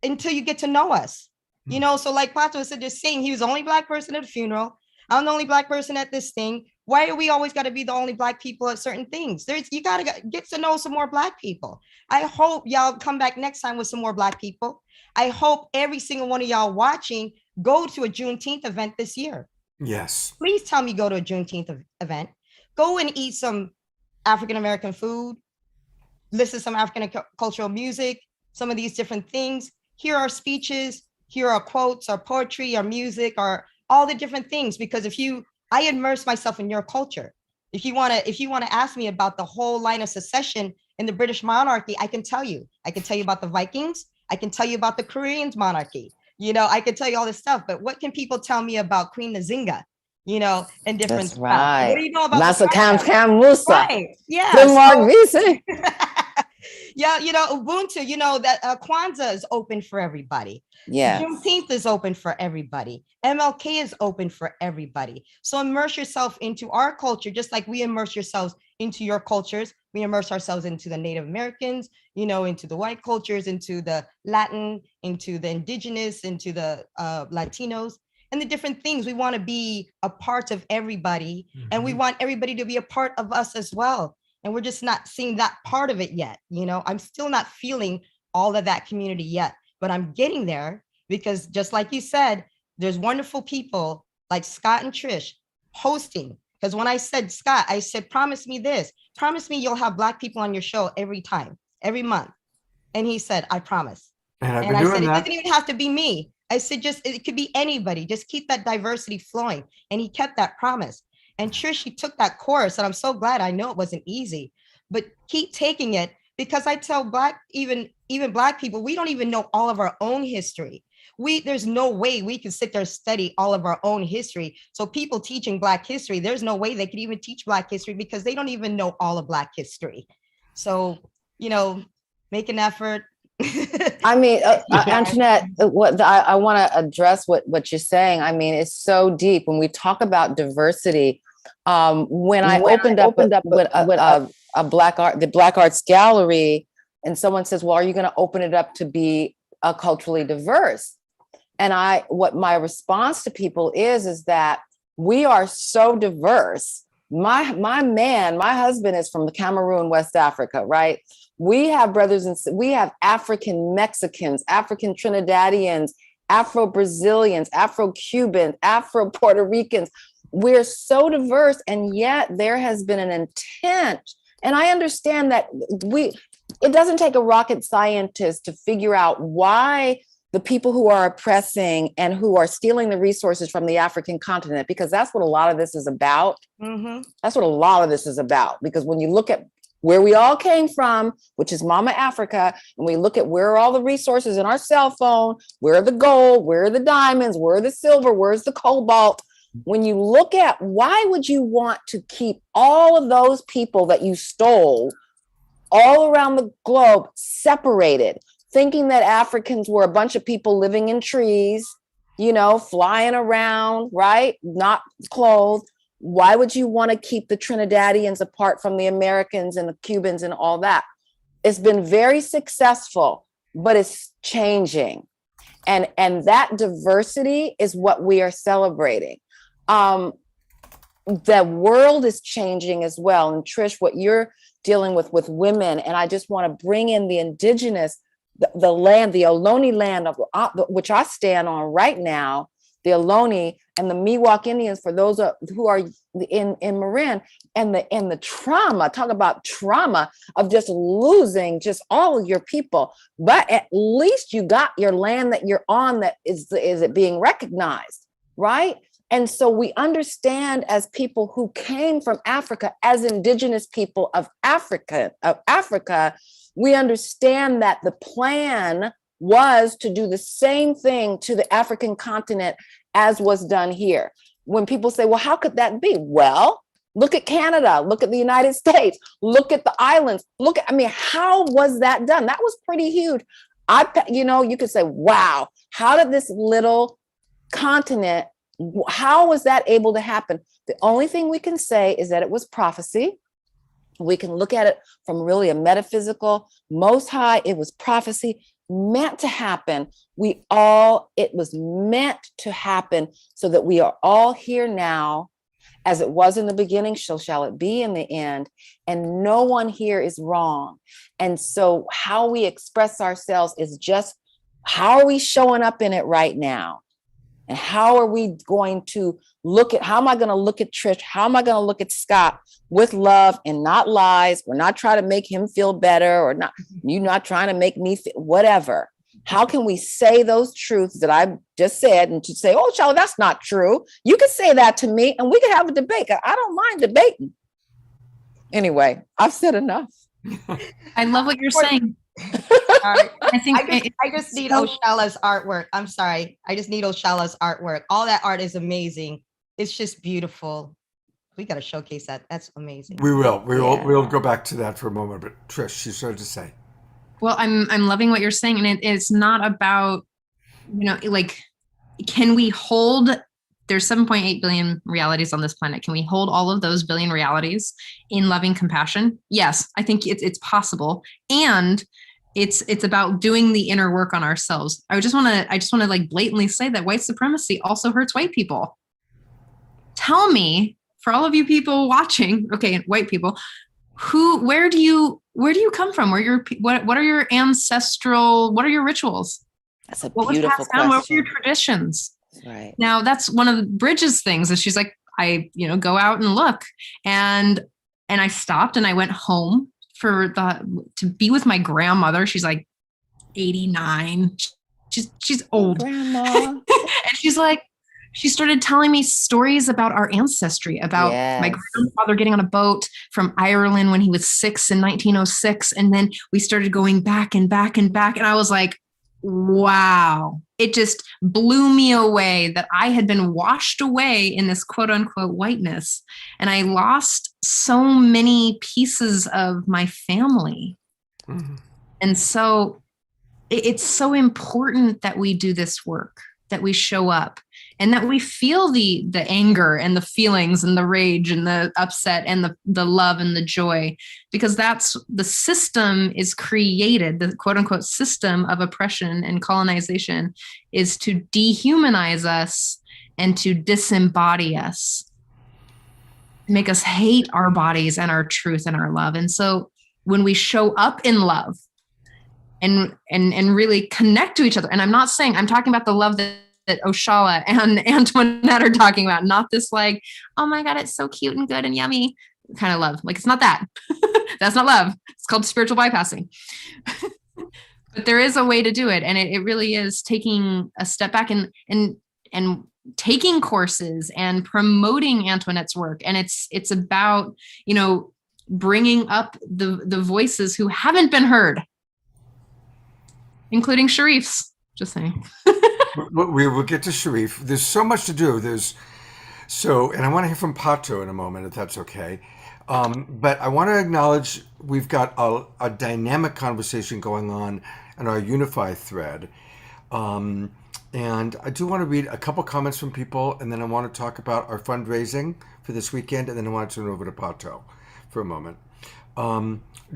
until you get to know us. So like Pato said, just saying he was the only Black person at the funeral. I'm the only Black person at this thing. Why are we always got to be the only Black people at certain things? You got to get to know some more Black people. I hope y'all come back next time with some more Black people. I hope every single one of y'all watching go to a Juneteenth event this year. Yes. Please tell me go to a Juneteenth event. Go and eat some African-American food. Listen to some African cultural music, some of these different things. Hear our speeches. Hear our quotes, our poetry, our music, our all the different things. Because I immerse myself in your culture. If you want to ask me about the whole line of succession in the British monarchy, I can tell you. I can tell you about the Vikings. I can tell you about the Korean monarchy. I could tell you all this stuff, but what can people tell me about Queen Nazinga? And different That's stuff. right. What do you know about Masa Wakanda? Musa. Right. Yeah. Denmark Visa. Yeah, Ubuntu, that Kwanzaa is open for everybody. Yes. Juneteenth is open for everybody. MLK is open for everybody. So immerse yourself into our culture, just like we immerse yourselves into your cultures. We immerse ourselves into the Native Americans, into the white cultures, into the Latin, into the indigenous, into the Latinos, and the different things. We want to be a part of everybody, and we want everybody to be a part of us as well. And we're just not seeing that part of it yet. I'm still not feeling all of that community yet, but I'm getting there, because just like you said, there's wonderful people like Scott and Trish hosting. Because when I said, Scott, I said, promise me this, promise me you'll have Black people on your show every month. And he said, I promise. And I said, it doesn't even have to be me. I said, it could be anybody. Just keep that diversity flowing. And he kept that promise. And Trish, she took that course, and I'm so glad. I know it wasn't easy, but keep taking it, because I tell even Black people, we don't even know all of our own history. There's no way we can sit there and study all of our own history. So people teaching Black history, there's no way they could even teach Black history, because they don't even know all of Black history. So, make an effort. I mean, Antoinette, I want to address what you're saying. I mean, it's so deep. When we talk about diversity, when I opened up with a the Black Arts Gallery, and someone says, well, are you going to open it up to be culturally diverse? And what my response to people is that we are so diverse. My husband is from Cameroon, West Africa, right? We have brothers and we have African Mexicans, African Trinidadians, Afro Brazilians, Afro Cubans, Afro Puerto Ricans. We're so diverse, and yet there has been an intent. And I understand that it doesn't take a rocket scientist to figure out why the people who are oppressing and who are stealing the resources from the African continent, because that's what a lot of this is about. Mm-hmm. That's what a lot of this is about. Because when you look at where we all came from, which is Mama Africa, and we look at where are all the resources in our cell phone, where are the gold, where are the diamonds, where are the silver, where's the cobalt? When you look at why would you want to keep all of those people that you stole all around the globe separated, thinking that Africans were a bunch of people living in trees, flying around, right? Not clothed. Why would you want to keep the Trinidadians apart from the Americans and the Cubans and all that? It's been very successful, but it's changing. And that diversity is what we are celebrating. The world is changing as well. And Trish, what you're dealing with women, and I just want to bring in the indigenous, the land, the Ohlone land, which I stand on right now, the Ohlone and the Miwok Indians, for those who are in Marin, and the trauma, talk about trauma of just losing just all of your people. But at least you got your land that you're on, that is it being recognized, right? And so we understand, as people who came from Africa, as indigenous people of Africa, we understand that the plan was to do the same thing to the African continent as was done here. When people say, well, how could that be? Well, look at Canada, look at the United States, look at the islands, how was that done? That was pretty huge. You could say, wow, how did this little continent, how was that able to happen? The only thing we can say is that it was prophecy. We can look at it from really a metaphysical, most high, it was prophecy meant to happen. It was meant to happen so that we are all here now, as it was in the beginning, so shall it be in the end. And no one here is wrong. And so how we express ourselves is just, how are we showing up in it right now? And how are we going to how am I going to look at Trish? How am I going to look at Scott with love and not lies? We're not trying to make him feel better, or not, you're not trying to make me feel whatever. How can we say those truths that I just said, and to say, oh, Charlie, that's not true. You can say that to me and we can have a debate. I don't mind debating. Anyway, I've said enough. I love what you're saying. I think I just need Roshala's artwork. I'm sorry. I just need Roshala's artwork. All that art is amazing. It's just beautiful. We got to showcase that. That's amazing. We will. Yeah. We'll go back to that for a moment. But Trish, she started to say. Well, I'm loving what you're saying, and it's not about, like, can we hold? There's 7.8 billion realities on this planet. Can we hold all of those billion realities in loving compassion? Yes, I think it's possible, and it's about doing the inner work on ourselves. I just want to like blatantly say that white supremacy also hurts white people. Tell me, for all of you people watching, okay, white people, where do you come from? What are your ancestral? What are your rituals? That's a What was beautiful passed down? What were your question. traditions? Right. Now that's one of the Bridges things. Is she's like, I go out and look, and I stopped and I went home to be with my grandmother. She's like 89. She's old. Grandma. And she started telling me stories about our ancestry, about my grandfather getting on a boat from Ireland when he was 6 in 1906. And then we started going back and back and back. And I was like, wow. It just blew me away that I had been washed away in this quote unquote whiteness. And I lost so many pieces of my family. Mm-hmm. And so it's so important that we do this work, that we show up, and that we feel the anger and the feelings and the rage and the upset and the love and the joy, because that's the system is created. The quote unquote system of oppression and colonization is to dehumanize us and to disembody us, make us hate our bodies and our truth and our love. And so when we show up in love and really connect to each other, and I'm talking about the love that Roshala and Antoinette are talking about, not this like, oh my God, it's so cute and good and yummy kind of love. Like, it's not that. That's not love. It's called spiritual bypassing. But there is a way to do it. And it really is taking a step back and taking courses and promoting Antoinette's work. And it's about, bringing up the voices who haven't been heard, including Sharif's. Just saying. We will get to Sharif. There's so much to do. And I want to hear from Pato in a moment, if that's okay. But I want to acknowledge we've got a dynamic conversation going on in our Unify thread. And I do want to read a couple comments from people, and then I want to talk about our fundraising for this weekend, and then I want to turn it over to Pato for a moment.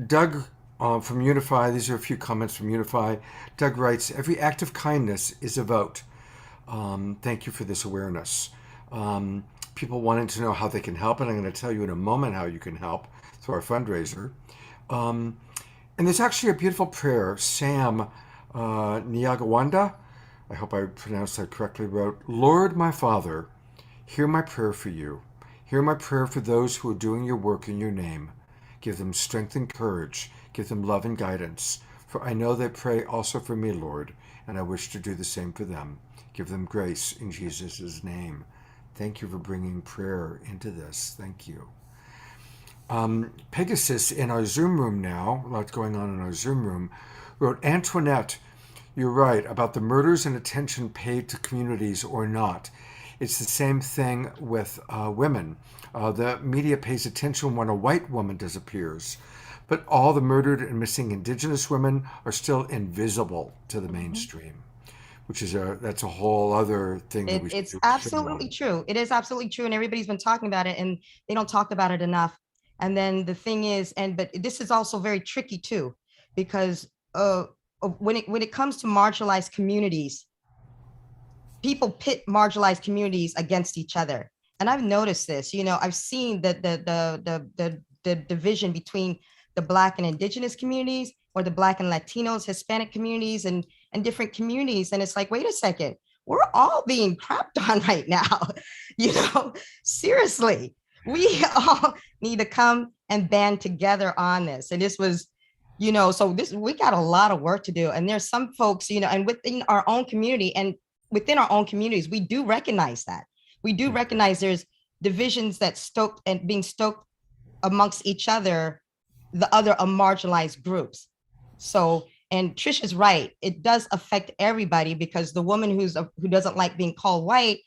Doug from Unify, these are a few comments from Unify. Doug writes, every act of kindness is a vote. Thank you for this awareness. People wanting to know how they can help, and I'm going to tell you in a moment how you can help through our fundraiser. And there's actually a beautiful prayer. Sam Nyagawanda, I hope I pronounced that correctly, wrote, Lord, my Father, hear my prayer for you. Hear my prayer for those who are doing your work in your name. Give them strength and courage. Give them love and guidance. For I know they pray also for me, Lord, and I wish to do the same for them. Give them grace in Jesus' name. Thank you for bringing prayer into this. Thank you. Pegasus in our Zoom room now, a lot going on in our Zoom room, wrote, Antoinette, you're right about the murders and attention paid to communities or not. It's the same thing with women. The media pays attention when a white woman disappears, but all the murdered and missing Indigenous women are still invisible to the mainstream, which is that's a whole other thing. It's absolutely true. It is absolutely true. And everybody's been talking about it, and they don't talk about it enough. And then the thing is, but this is also very tricky too, because when it comes to marginalized communities, people pit marginalized communities against each other. And I've noticed this, I've seen the division between the Black and Indigenous communities, or the Black and Latinos, Hispanic communities, and different communities. And it's like, wait a second, we're all being crapped on right now. Seriously, we all need to come and band together on this. And this was, so we got a lot of work to do. And there's some folks, and within our own community and within our own communities, we do recognize that. We do recognize there's divisions that being stoked amongst each other, the other marginalized groups. So and Trish is right. It does affect everybody, because the woman who doesn't like being called white,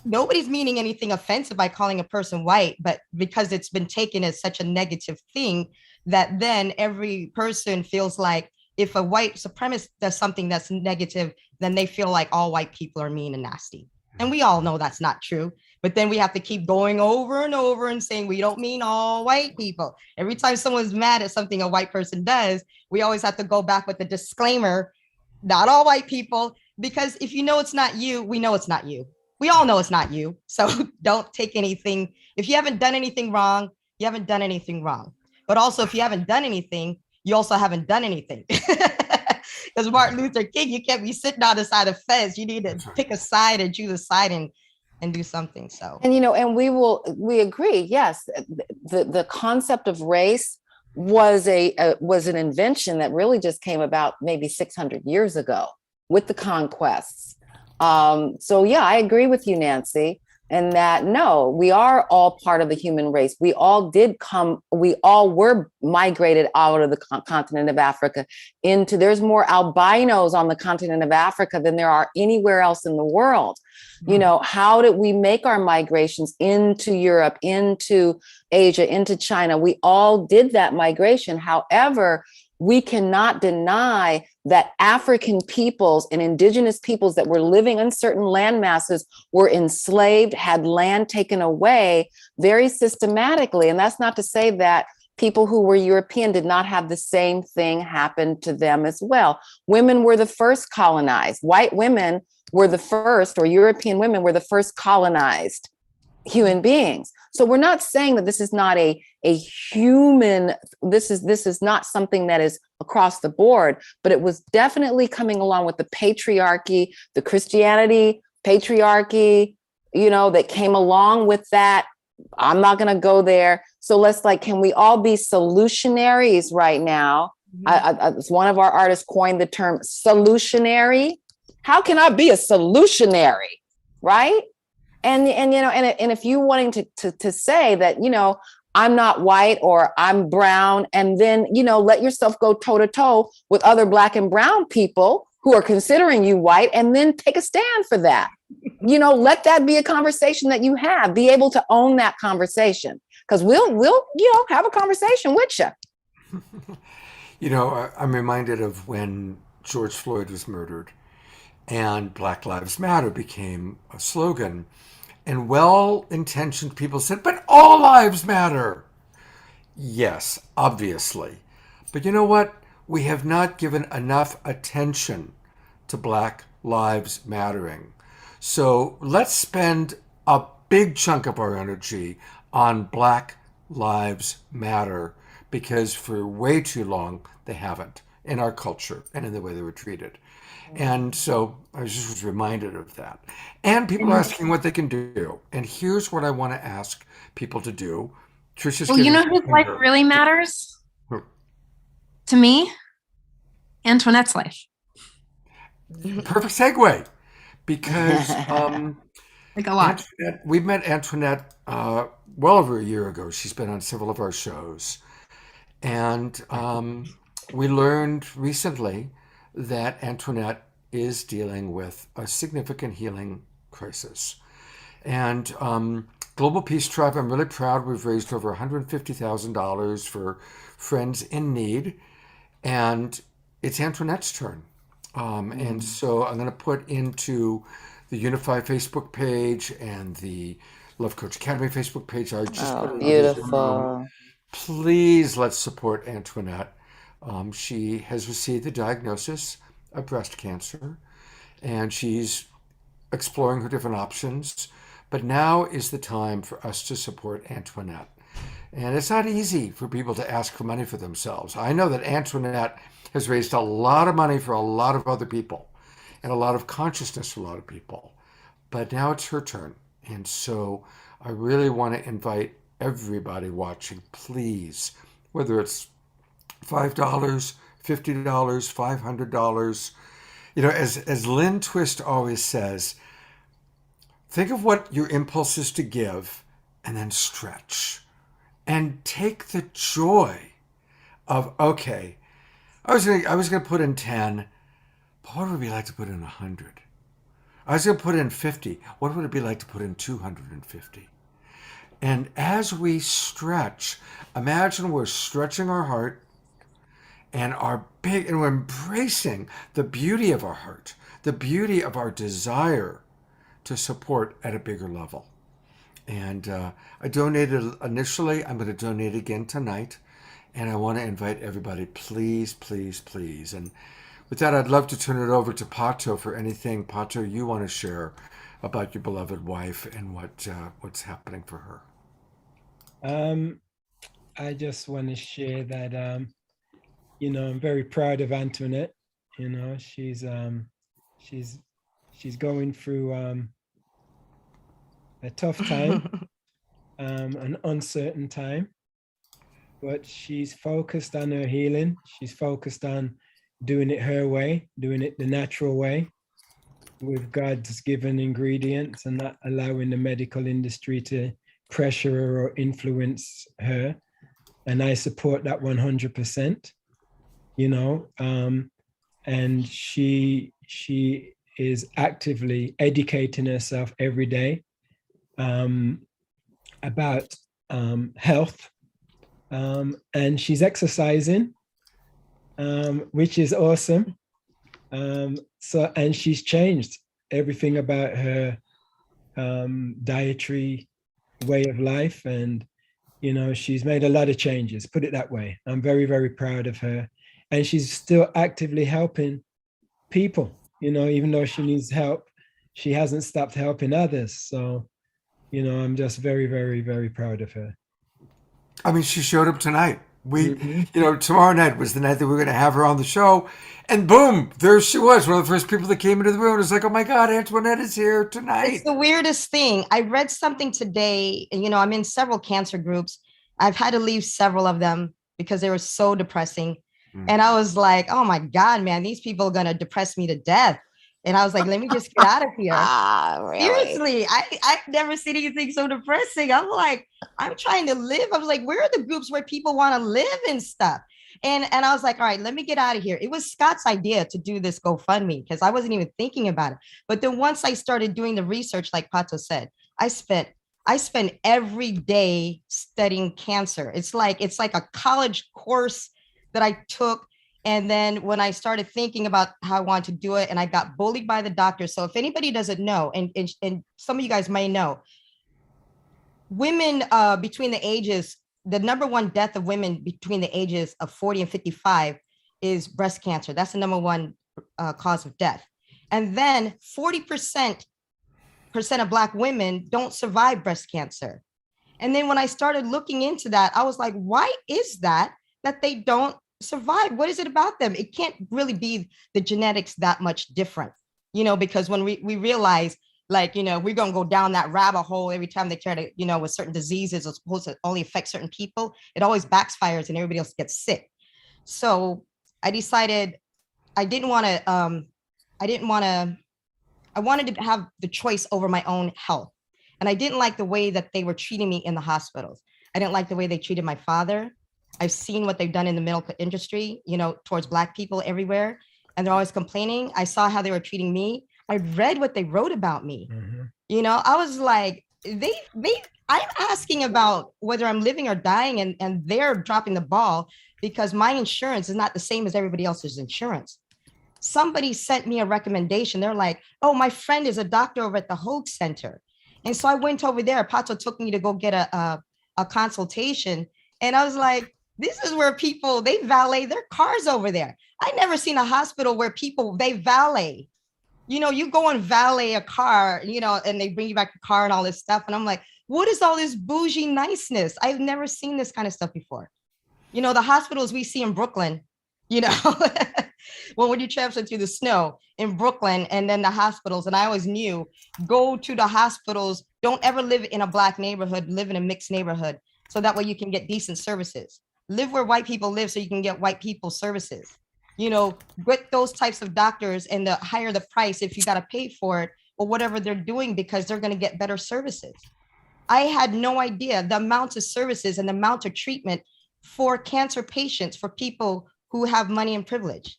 nobody's meaning anything offensive by calling a person white, but because it's been taken as such a negative thing, that then every person feels like if a white supremacist does something that's negative, then they feel like all white people are mean and nasty. And we all know that's not true. But then we have to keep going over and over and saying, we don't mean all white people. Every time someone's mad at something a white person does, we always have to go back with the disclaimer, not all white people, because if you know it's not you, we know it's not you. We all know it's not you. So don't take anything. If you haven't done anything wrong, you haven't done anything wrong. But also, if you haven't done anything, you also haven't done anything. Because Martin Luther King, you can't be sitting on the side of fence. You need to pick a side and choose a side and do something. So, and and we agree. Yes, the concept of race was an invention that really just came about maybe 600 years ago with the conquests. So yeah, I agree with you, Nancy, and that no, we are all part of the human race. We all were migrated out of the continent of Africa there's more albinos on the continent of Africa than there are anywhere else in the world. How did we make our migrations into Europe, into Asia, into China? We all did that migration. However, we cannot deny that African peoples and indigenous peoples that were living in certain land masses were enslaved, had land taken away very systematically. And that's not to say that people who were European did not have the same thing happen to them as well. Women were the first colonized. White women were the first, or European women were the first colonized human beings. So we're not saying that this is not a human, this is not something that is across the board, but it was definitely coming along with the patriarchy, the Christianity patriarchy, that came along with that. I'm not going to go there. So can we all be solutionaries right now? One of our artists coined the term solutionary. How can I be a solutionary? Right. And if you wanting to say that, I'm not white or I'm brown, and then, let yourself go toe to toe with other Black and brown people who are considering you white, and then take a stand for that. Let that be a conversation that you have, be able to own that conversation, because we'll have a conversation with you. I'm reminded of when George Floyd was murdered and Black Lives Matter became a slogan. And well-intentioned people said, but all lives matter. Yes, obviously. But you know what? We have not given enough attention to Black lives mattering. So let's spend a big chunk of our energy on Black lives matter, because for way too long they haven't, in our culture and in the way they were treated. And so I just was reminded of that. And people are asking what they can do. And here's what I want to ask people to do. Trisha's Well, you know whose life really matters to me? Antoinette's life. Perfect segue. Because Like a lot. we met Antoinette well over a year ago. She's been on several of our shows. And we learned recently that Antoinette is dealing with a significant healing crisis. And Global Peace Tribe, I'm really proud we've raised over $150,000 for friends in need. And it's Antoinette's turn. And so I'm going to put into the Unify Facebook page and the Love Coach Academy Facebook page. I just put beautiful. Please let's support Antoinette. She has received the diagnosis of breast cancer, and she's exploring her different options. But now is the time for us to support Antoinette. And it's not easy for people to ask for money for themselves. I know that Antoinette has raised a lot of money for a lot of other people and a lot of consciousness for a lot of people. But now it's her turn. And so I really want to invite everybody watching, please, whether it's $5, $50, $500. As Lynn Twist always says, think of what your impulse is to give and then stretch. And take the joy of, okay, I was gonna put in 10, but what would it be like to put in 100? I was gonna put in 50. What would it be like to put in 250? And as we stretch, imagine we're stretching our heart and we're embracing the beauty of our heart, the beauty of our desire to support at a bigger level. And I donated initially. I'm going to donate again tonight. And I want to invite everybody, please, please, please. And with that, I'd love to turn it over to Pato for anything, Pato, you want to share about your beloved wife and what's happening for her. I just want to share that, I'm very proud of Antoinette. She's going through a tough time, an uncertain time, but she's focused on her healing. She's focused on doing it her way, doing it the natural way, with God's given ingredients, and not allowing the medical industry to pressure her or influence her. And I support that 100%, and she is actively educating herself every day about health, and she's exercising, which is awesome. And she's changed everything about her dietary way of life, and she's made a lot of changes, put it that way. I'm very, very proud of her. And she's still actively helping people, even though she needs help, she hasn't stopped helping others. So, I'm just very, very, very proud of her. I mean, she showed up tonight. Tomorrow night was the night that we were going to have her on the show. And boom, there she was, one of the first people that came into the room. It was like, oh my God, Antoinette is here tonight. It's the weirdest thing. I read something today, and I'm in several cancer groups. I've had to leave several of them because they were so depressing. And I was like, oh my God, man, these people are going to depress me to death. And I was like, let me just get out of here. Really? Seriously, I've never seen anything so depressing. I'm like, I'm trying to live. I was like, where are the groups where people want to live and stuff? And I was like, all right, let me get out of here. It was Scott's idea to do this GoFundMe because I wasn't even thinking about it. But then once I started doing the research, like Pato said, I spent every day studying cancer. It's like a college course that I took. And then when I started thinking about how I wanted to do it, and I got bullied by the doctor. So if anybody doesn't know, and some of you guys may know, women between the ages, the number one death of women between the ages of 40 and 55 is breast cancer. That's the number one cause of death. And then 40% of Black women don't survive breast cancer. And then when I started looking into that, I was like, why is that they don't survive? What is it about them? It can't really be the genetics that much different, because when we realize, like, we're going to go down that rabbit hole every time they try to, with certain diseases are supposed to only affect certain people, it always backfires and everybody else gets sick. So I decided I wanted to have the choice over my own health. And I didn't like the way that they were treating me in the hospitals. I didn't like the way they treated my father. I've seen what they've done in the medical industry, towards Black people everywhere. And they're always complaining. I saw how they were treating me. I read what they wrote about me. I was like, I'm asking about whether I'm living or dying, and they're dropping the ball because my insurance is not the same as everybody else's insurance. Somebody sent me a recommendation. They're like, oh, my friend is a doctor over at the Hoag Center. And so I went over there. Pato took me to go get a consultation. And I was like, this is where people, they valet their cars over there. I never seen a hospital where people, they valet. You go and valet a car, and they bring you back the car and all this stuff. And I'm like, what is all this bougie niceness? I've never seen this kind of stuff before. The hospitals we see in Brooklyn, when you travel through the snow in Brooklyn, and then the hospitals. And I always knew, go to the hospitals. Don't ever live in a Black neighborhood, live in a mixed neighborhood. So that way you can get decent services. Live where white people live so you can get white people services. Get those types of doctors, and the higher the price if you got to pay for it or whatever they're doing, because they're going to get better services. I had no idea the amount of services and the amount of treatment for cancer patients, for people who have money and privilege,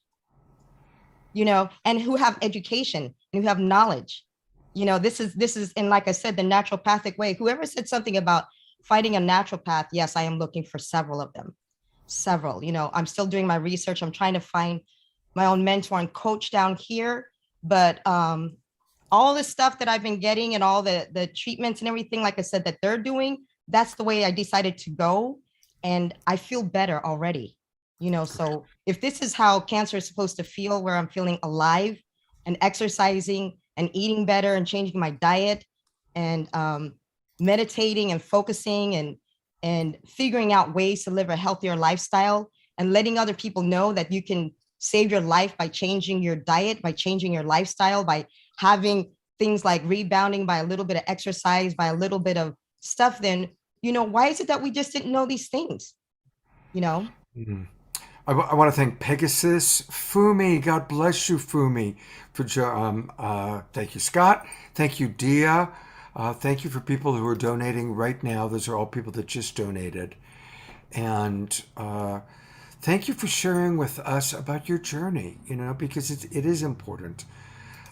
you know, and who have education and who have knowledge. You know, this is, and like I said, the naturopathic way. Whoever said something about fighting a naturopath, yes, I am looking for several of them. Several, you know, I'm still doing my research. I'm trying to find my own mentor and coach down here. But all the stuff that I've been getting and all the treatments and everything, like I said, that they're doing, that's the way I decided to go. And I feel better already, you know. So if this is how cancer is supposed to feel, where I'm feeling alive and exercising and eating better and changing my diet and meditating and focusing and figuring out ways to live a healthier lifestyle and letting other people know that you can save your life by changing your diet, by changing your lifestyle, by having things like rebounding, by a little bit of exercise, by a little bit of stuff, then, you know, why is it that we just didn't know these things, you know? Mm-hmm. I want to thank Pegasus, Fumi. God bless you, Fumi. Thank you, Scott. Thank you, Dia. Thank you for people who are donating right now. Those are all people that just donated. And thank you for sharing with us about your journey, you know, because it is important.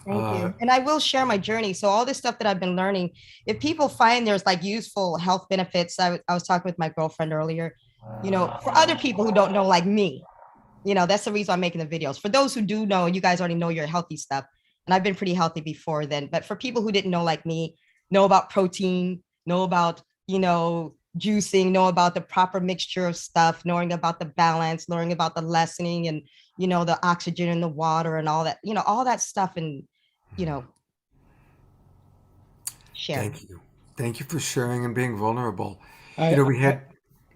Thank you. And I will share my journey. So all this stuff that I've been learning, if people find there's like useful health benefits, I was talking with my girlfriend earlier, you know, for other people who don't know, like me, you know, that's the reason I'm making the videos. For those who do know, you guys already know your healthy stuff. And I've been pretty healthy before then. But for people who didn't know, like me, know about protein, know about, you know, juicing, know about the proper mixture of stuff, knowing about the balance, learning about the lessening and, you know, the oxygen in the water and all that, you know, all that stuff. And, you know, share. Thank you. Thank you for sharing and being vulnerable. You know,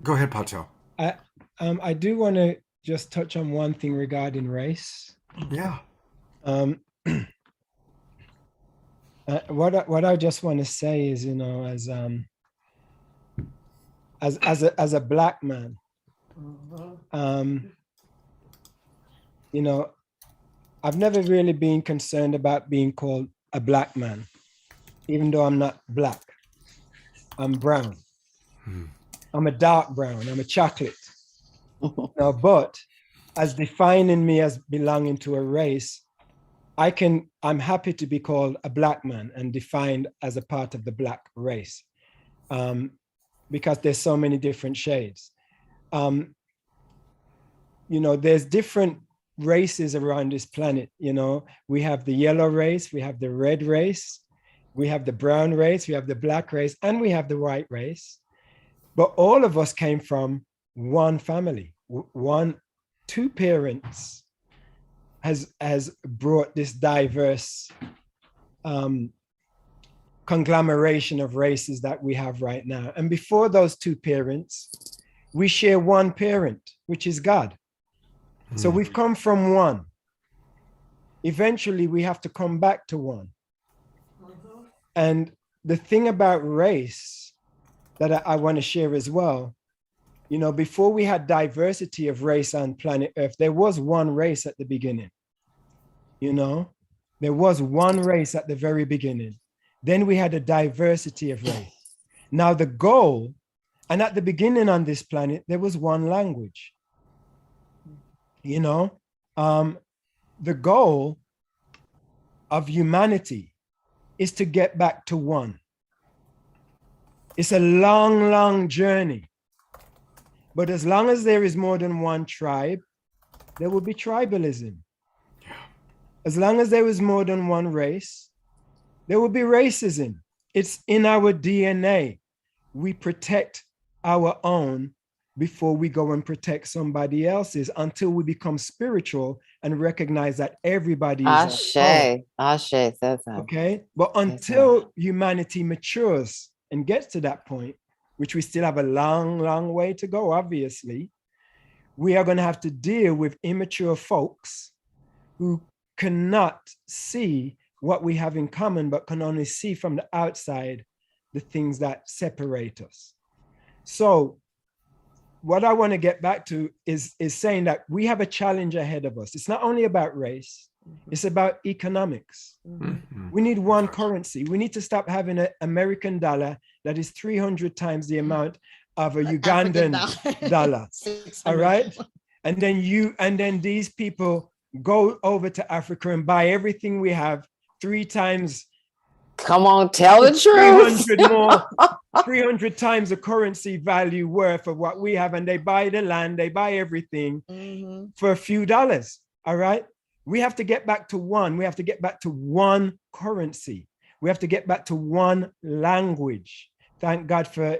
go ahead, Pato. I do want to just touch on one thing regarding race. Yeah. What I just want to say is, you know, as a Black man, you know, I've never really been concerned about being called a Black man, even though I'm not Black. I'm brown. I'm a dark brown. I'm a chocolate. No, but as defining me as belonging to a race, I'm happy to be called a Black man and defined as a part of the Black race, because there's so many different shades. You know, there's different races around this planet. You know, we have the yellow race, we have the red race, we have the brown race, we have the Black race, and we have the white race. But all of us came from one family, two parents has brought this diverse conglomeration of races that we have right now. And before those two parents, we share one parent, which is God. So we've come from one. Eventually, we have to come back to one. And the thing about race that I want to share as well, you know, before we had diversity of race on planet Earth, there was one race at the beginning. You know, there was one race at the very beginning. Then we had a diversity of race. Now the goal, and at the beginning on this planet, there was one language. You know, the goal of humanity is to get back to one. It's a long, long journey. But as long as there is more than one tribe, there will be tribalism. As long as there is more than one race, there will be racism. It's in our DNA. We protect our own before we go and protect somebody else's, until we become spiritual and recognize that everybody is Ashe says that. Okay, but until humanity matures and gets to that point, which we still have a long, long way to go, obviously, we are going to have to deal with immature folks who cannot see what we have in common, but can only see from the outside the things that separate us. So what I want to get back to is saying that we have a challenge ahead of us. It's not only about race, it's about economics. We need one currency. We need to stop having an American dollar that is 300 times the amount of a Ugandan dollar. All right? and then these people go over to Africa and buy everything we have 3 times. Come on, tell the truth. 300 more, 300 times the currency value worth of what we have. And they buy the land, they buy everything for a few dollars. All right. We have to get back to one. We have to get back to one currency. We have to get back to one language. Thank God for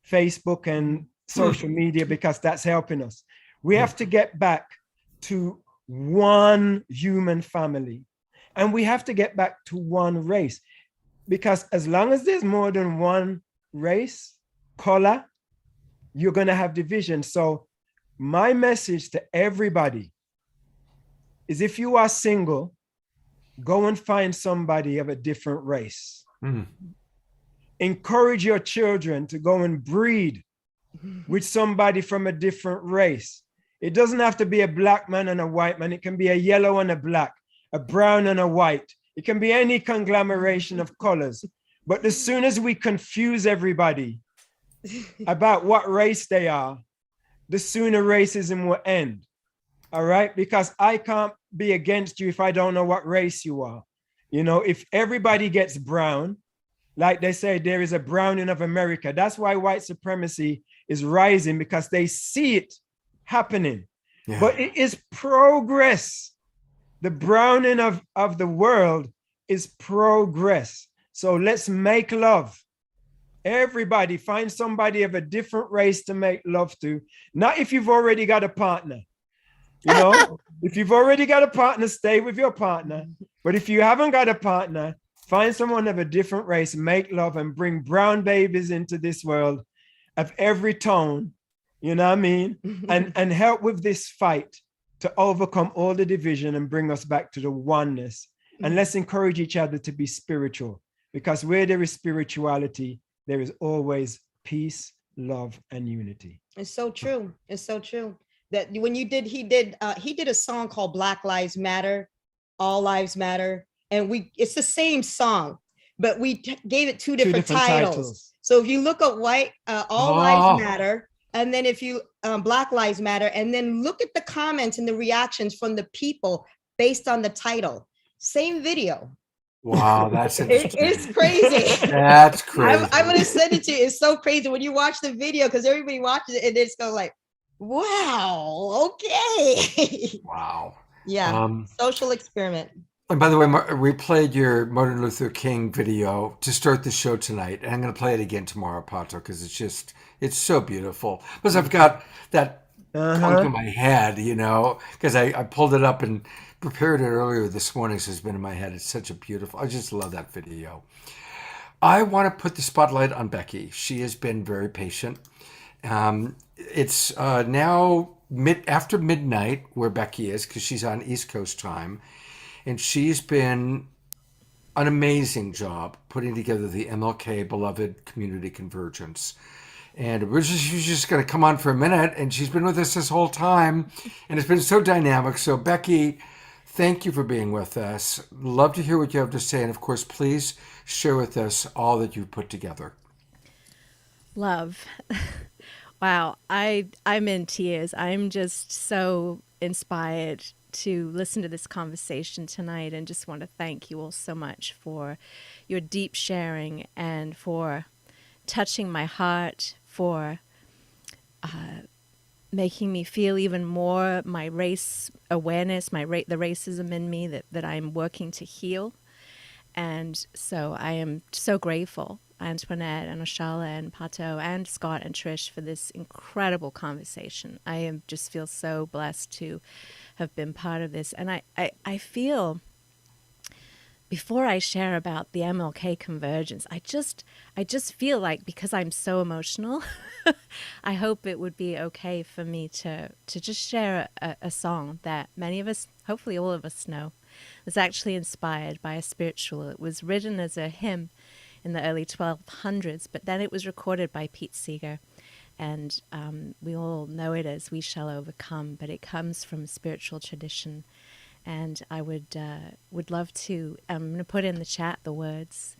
Facebook and social media, because that's helping us. We have to get back to one human family. And we have to get back to one race. Because as long as there's more than one race, color, you're going to have division. So my message to everybody is, if you are single, go and find somebody of a different race. Encourage your children to go and breed with somebody from a different race. It doesn't have to be a black man and a white man. It can be a yellow and a black, a brown and a white. It can be any conglomeration of colors. But as soon as we confuse everybody about what race they are, the sooner racism will end. All right? Because I can't be against you if I don't know what race you are. You know, if everybody gets brown, like they say, there is a browning of America. That's why white supremacy is rising, because they see it happening. Yeah. But it is progress. The browning of the world is progress. So let's make love. Everybody find somebody of a different race to make love to. Not if you've already got a partner. You know, if you've already got a partner, stay with your partner. But if you haven't got a partner, find someone of a different race, make love, and bring brown babies into this world of every tone, you know what I mean? And help with this fight to overcome all the division and bring us back to the oneness. And let's encourage each other to be spiritual, because where there is spirituality, there is always peace, love, and unity. It's so true. It's so true. That when he did a song called Black Lives Matter, All Lives Matter. And it's the same song, but we gave it two different titles. So if you look at All Lives Matter, and then if you Black Lives Matter, and then look at the comments and the reactions from the people based on the title, same video. Wow, that's interesting. It's crazy. That's crazy. I'm going to send it to you. It's so crazy when you watch the video, because everybody watches it and it's go like, wow, okay. Wow. Yeah, social experiment. And by the way, we played your Martin Luther King video to start the show tonight. And I'm going to play it again tomorrow, Pato, because it's so beautiful. Because I've got that clunk in my head, you know, because I pulled it up and prepared it earlier this morning. So it's been in my head. It's such a beautiful, I just love that video. I want to put the spotlight on Becky. She has been very patient. It's now after midnight where Becky is, because she's on East Coast time. And she's been an amazing job putting together the MLK Beloved Community Convergence. And she was just going to come on for a minute, and she's been with us this whole time. And it's been so dynamic. So, Becky, thank you for being with us. Love to hear what you have to say. And, of course, please share with us all that you've put together. Love. Wow. I'm in tears. I'm just so inspired to listen to this conversation tonight, and just want to thank you all so much for your deep sharing and for touching my heart, for making me feel even more my race awareness, the racism in me that I'm working to heal. And so I am so grateful, Antoinette and Roshala and Pato and Scott and Trish, for this incredible conversation. I just feel so blessed to have been part of this. And I feel, before I share about the MLK convergence, I just feel like, because I'm so emotional, I hope it would be okay for me to just share a song that many of us, hopefully all of us, know. It was actually inspired by a spiritual. It was written as a hymn in the early 1200s, but then it was recorded by Pete Seeger. And we all know it as We Shall Overcome, but it comes from a spiritual tradition. And I would love to, I'm going to put in the chat the words.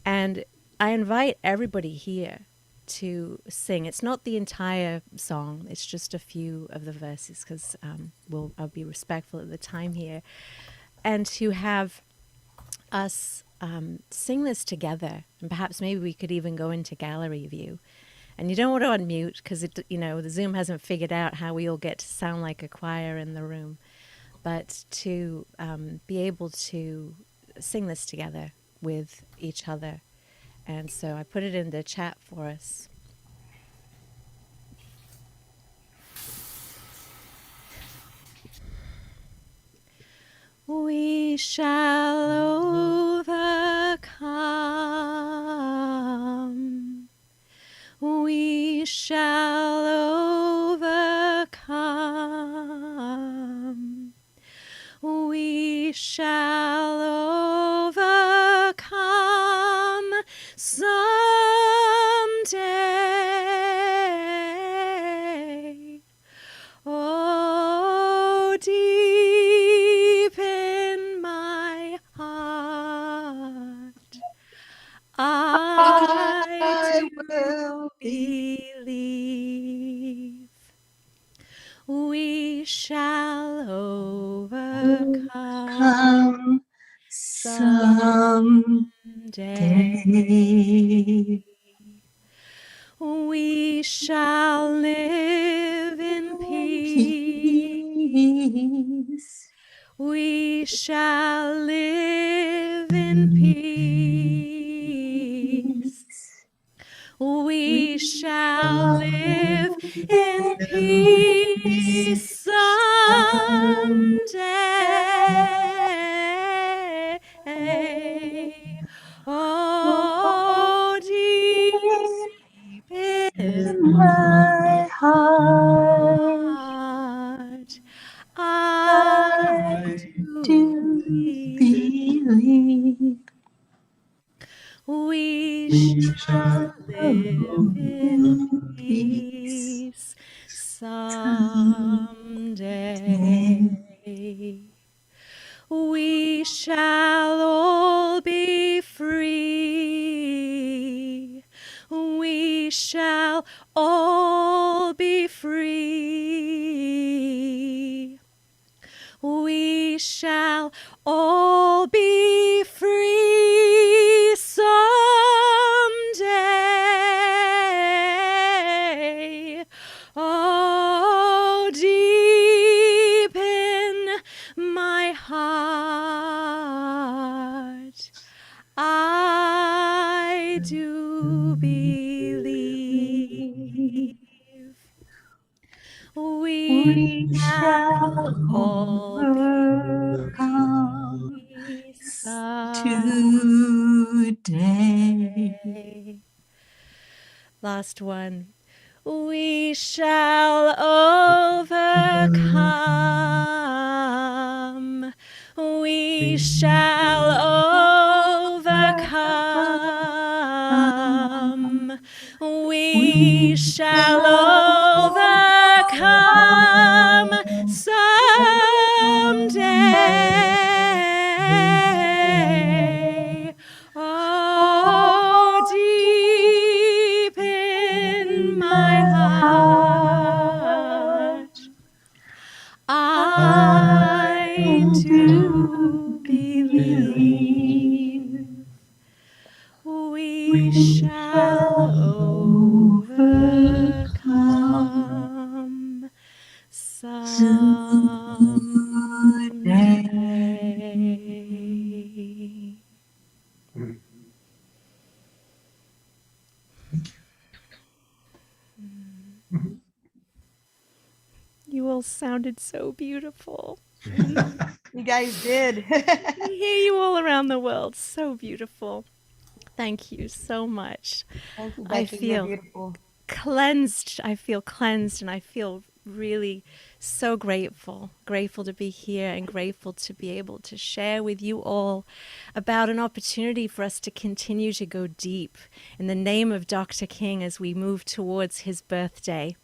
And I invite everybody here to sing. It's not the entire song, it's just a few of the verses, because I'll be respectful of the time here, and to have us sing this together. And perhaps maybe we could even go into gallery view. And you don't want to unmute, because the Zoom hasn't figured out how we all get to sound like a choir in the room. But to be able to sing this together with each other. And so I put it in the chat for us. We shall overcome. We shall overcome. We shall overcome someday. Oh, deep in my heart, I do believe we shall overcome someday. We shall live in peace. We shall live in peace. We shall live in peace someday. Oh, deep in my heart, I do believe we shall live in peace someday. We shall all be free. We shall all be free. We shall all be free someday. Oh, deep in my heart, I do believe we shall all be free someday. Last one. We shall overcome. We shall overcome. We shall overcome someday. Oh, deep in my heart, I do believe we shall overcome someday. You all sounded so beautiful. You guys did. I hear you all around the world. So beautiful. Thank you so much. Thank you, I Becky. You're feel beautiful. cleansed. I feel cleansed, and I feel really so grateful to be here, and grateful to be able to share with you all about an opportunity for us to continue to go deep in the name of Dr. King as we move towards his birthday.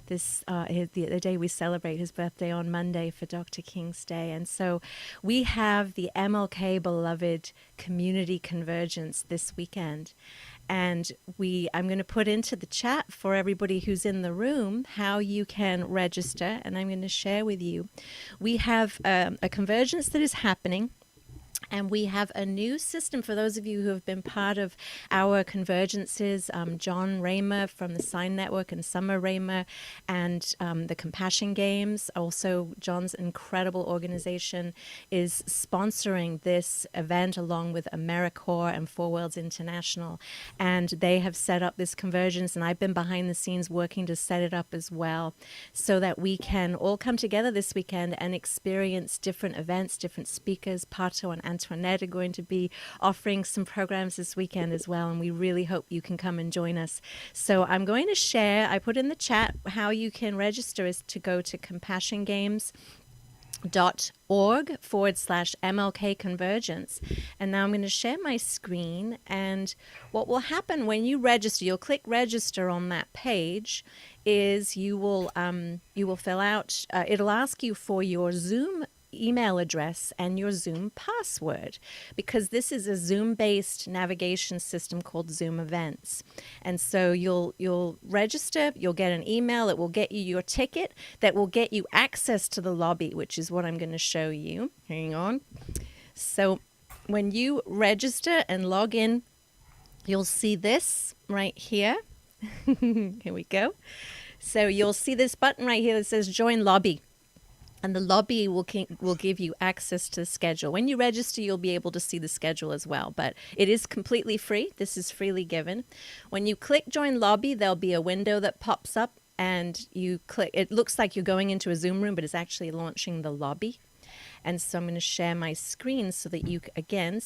The day we celebrate his birthday on Monday for Dr. King's Day. And so we have the MLK Beloved Community Convergence this weekend. And I'm going to put into the chat for everybody who's in the room how you can register, and I'm going to share with you. We have a convergence that is happening. And we have a new system for those of you who have been part of our convergences. John Raymer from the Sign Network and Summer Raymer and the Compassion Games. Also, John's incredible organization is sponsoring this event along with AmeriCorps and Four Worlds International. And they have set up this convergence, and I've been behind the scenes working to set it up as well so that we can all come together this weekend and experience different events, different speakers. Pato and Antoinette are going to be offering some programs this weekend as well, and we really hope you can come and join us. So I'm going to share, I put in the chat how you can register is to go to compassiongames.org/MLK Convergence. And now I'm going to share my screen, and what will happen when you register, you'll click register on that page, is you will fill out, it'll ask you for your Zoom email address and your Zoom password, because this is a Zoom-based navigation system called Zoom Events. And so you'll register, you'll get an email, it will get you your ticket that will get you access to the lobby, which is what I'm going to show you. Hang on. So when you register and log in, you'll see this right here. Here we go. So you'll see this button right here that says join lobby. And the lobby will give you access to the schedule. When you register, you'll be able to see the schedule as well. But it is completely free. This is freely given. When you click Join Lobby, there'll be a window that pops up. And you click. It looks like you're going into a Zoom room, but it's actually launching the lobby. And so I'm going to share my screen so that you can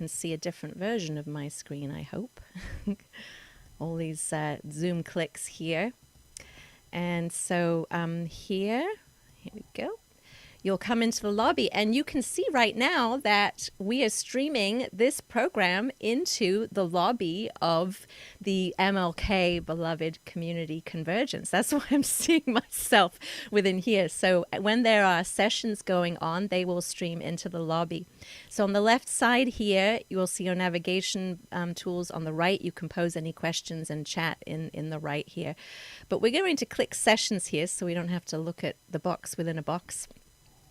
see a different version of my screen, I hope. All these Zoom clicks here. And so here we go. You'll come into the lobby, and you can see right now that we are streaming this program into the lobby of the MLK Beloved Community Convergence. That's why I'm seeing myself within here. So when there are sessions going on, they will stream into the lobby. So on the left side here, you will see your navigation tools. On the right, you can pose any questions and chat in the right here. But we're going to click sessions here so we don't have to look at the box within a box.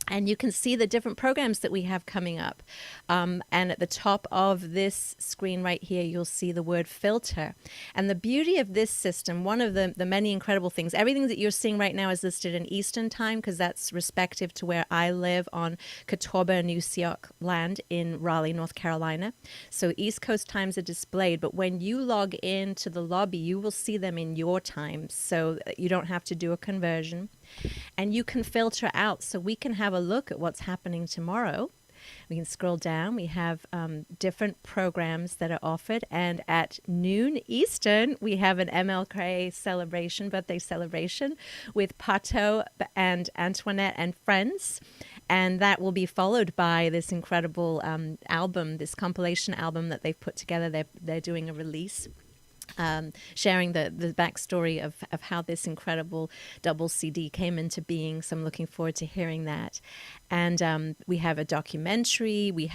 And you can see the different programs that we have coming up. And at the top of this screen right here, you'll see the word filter. And the beauty of this system, one of the many incredible things, everything that you're seeing right now is listed in Eastern time, because that's respective to where I live on Catawba, New Sioux land in Raleigh, North Carolina. So East Coast times are displayed, but when you log into the lobby, you will see them in your time, so you don't have to do a conversion. And you can filter out, so we can have a look at what's happening tomorrow. We can scroll down. We have different programs that are offered. And at noon Eastern, we have an MLK celebration, birthday celebration with Pato and Antoinette and friends. And that will be followed by this incredible album, this compilation album that they've put together. They're doing a release. Sharing the backstory of how this incredible double CD came into being. So I'm looking forward to hearing that. And we have a documentary. We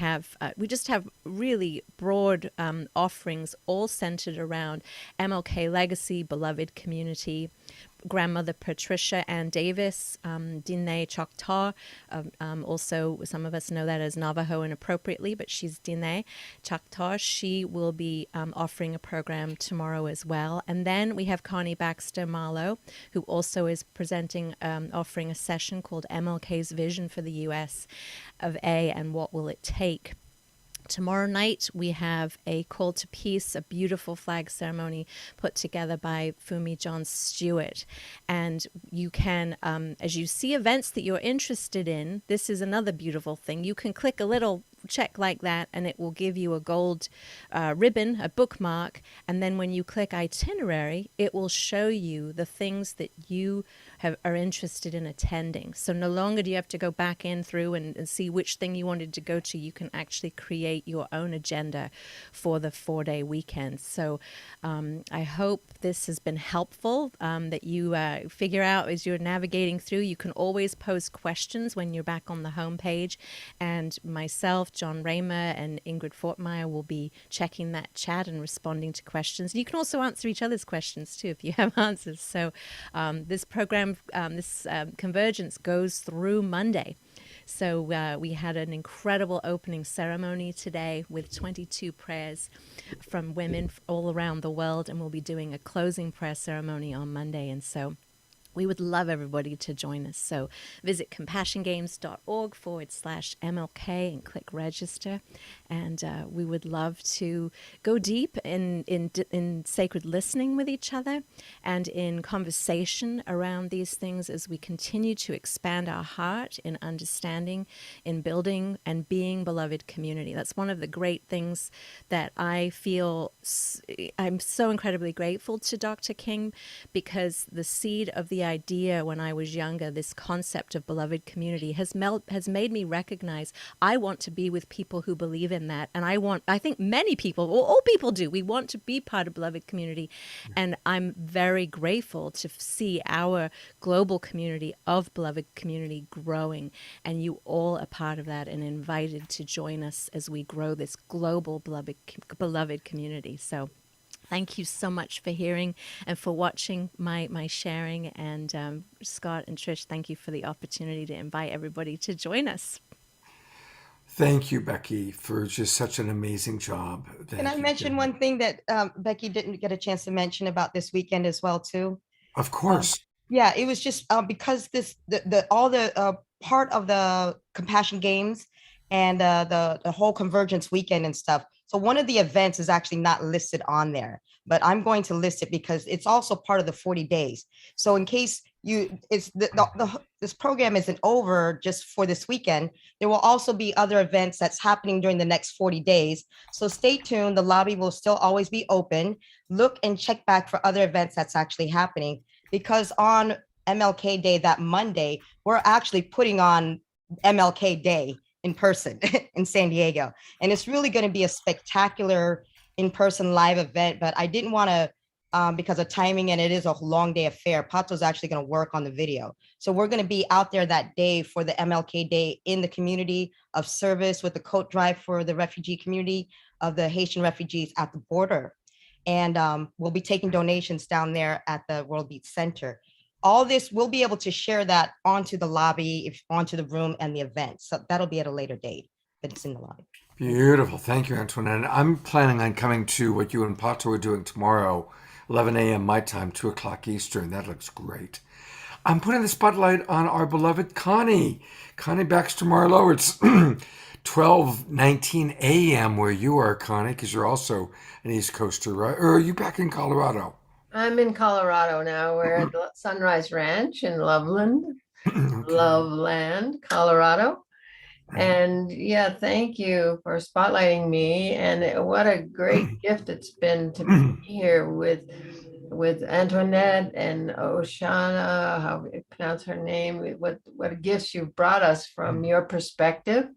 just have really broad offerings, all centered around MLK legacy, beloved community, grandmother Patricia Ann Davis, Diné Choctaw. Also, some of us know that as Navajo inappropriately, but she's Diné Choctaw. She will be offering a program tomorrow as well. And then we have Connie Baxter Marlowe, who also is presenting, offering a session called MLK's Vision for the U.S. of A and What Will It Take? Tomorrow night, we have a call to peace, a beautiful flag ceremony put together by Fumi John Stewart. And you can, as you see events that you're interested in, this is another beautiful thing. You can click a little check like that, and it will give you a gold ribbon, a bookmark. And then when you click itinerary, it will show you the things that you are interested in attending. So no longer do you have to go back in through and see which thing you wanted to go to. You can actually create your own agenda for the 4-day weekend. So I hope this has been helpful, that you figure out as you're navigating through. You can always pose questions when you're back on the home page, and myself, myself, John Raymer, and Ingrid Fortmeyer will be checking that chat and responding to questions. You can also answer each other's questions too if you have answers. So this program, this convergence goes through Monday. So we had an incredible opening ceremony today with 22 prayers from women all around the world, and we'll be doing a closing prayer ceremony on Monday. And so we would love everybody to join us. So visit compassiongames.org/MLK and click register. And we would love to go deep in sacred listening with each other and in conversation around these things as we continue to expand our heart in understanding, in building and being beloved community. That's one of the great things that I feel I'm so incredibly grateful to Dr. King, because the seed of the idea when I was younger, this concept of beloved community has made me recognize I want to be with people who believe in that. And I think many people, all people do, we want to be part of beloved community. And I'm very grateful to see our global community of beloved community growing. And you all are part of that and invited to join us as we grow this global beloved community. So thank you so much for hearing and for watching my sharing. And Scott and Trish, thank you for the opportunity to invite everybody to join us. Thank you, Becky, for just such an amazing job. Can I mention one thing that Becky didn't get a chance to mention about this weekend as well, too? Of course. Yeah, it was just because all the part of the Compassion Games and the whole Convergence weekend and stuff. So one of the events is actually not listed on there, but I'm going to list it because it's also part of the 40 days. So in case this program isn't over just for this weekend, there will also be other events that's happening during the next 40 days. So stay tuned. The lobby will still always be open. Look and check back for other events that's actually happening, because on MLK Day, that Monday, we're actually putting on MLK Day in person in San Diego. And it's really going to be a spectacular in-person live event, but I didn't want to, because of timing, and it is a long day affair, Pato's actually going to work on the video. So we're going to be out there that day for the MLK Day in the community of service with the coat drive for the refugee community of the Haitian refugees at the border. And we'll be taking donations down there at the World Beat Center. All this, we'll be able to share that onto the lobby, onto the room and the event. So that'll be at a later date, but it's in the lobby. Beautiful. Thank you, Antoinette. I'm planning on coming to what you and Pato are doing tomorrow, 11 a.m. my time, 2 o'clock Eastern. That looks great. I'm putting the spotlight on our beloved Connie Baxter Marlowe. It's 12:19 a.m. where you are, Connie, because you're also an East Coaster, right? Or are you back in Colorado? I'm in Colorado now. We're at the Sunrise Ranch in Loveland, Loveland, Colorado. And yeah, thank you for spotlighting me. And what a great gift it's been to be here with Antoinette and Oshana, how you pronounce her name. What gifts you've brought us from your perspective.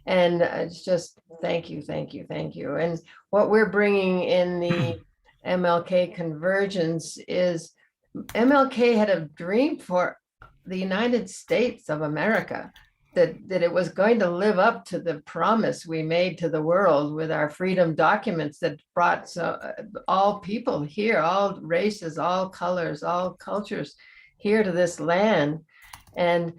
And it's just thank you. And what we're bringing in the MLK Convergence is MLK had a dream for the United States of America, that it was going to live up to the promise we made to the world with our freedom documents that brought all people here, all races, all colors, all cultures here to this land. And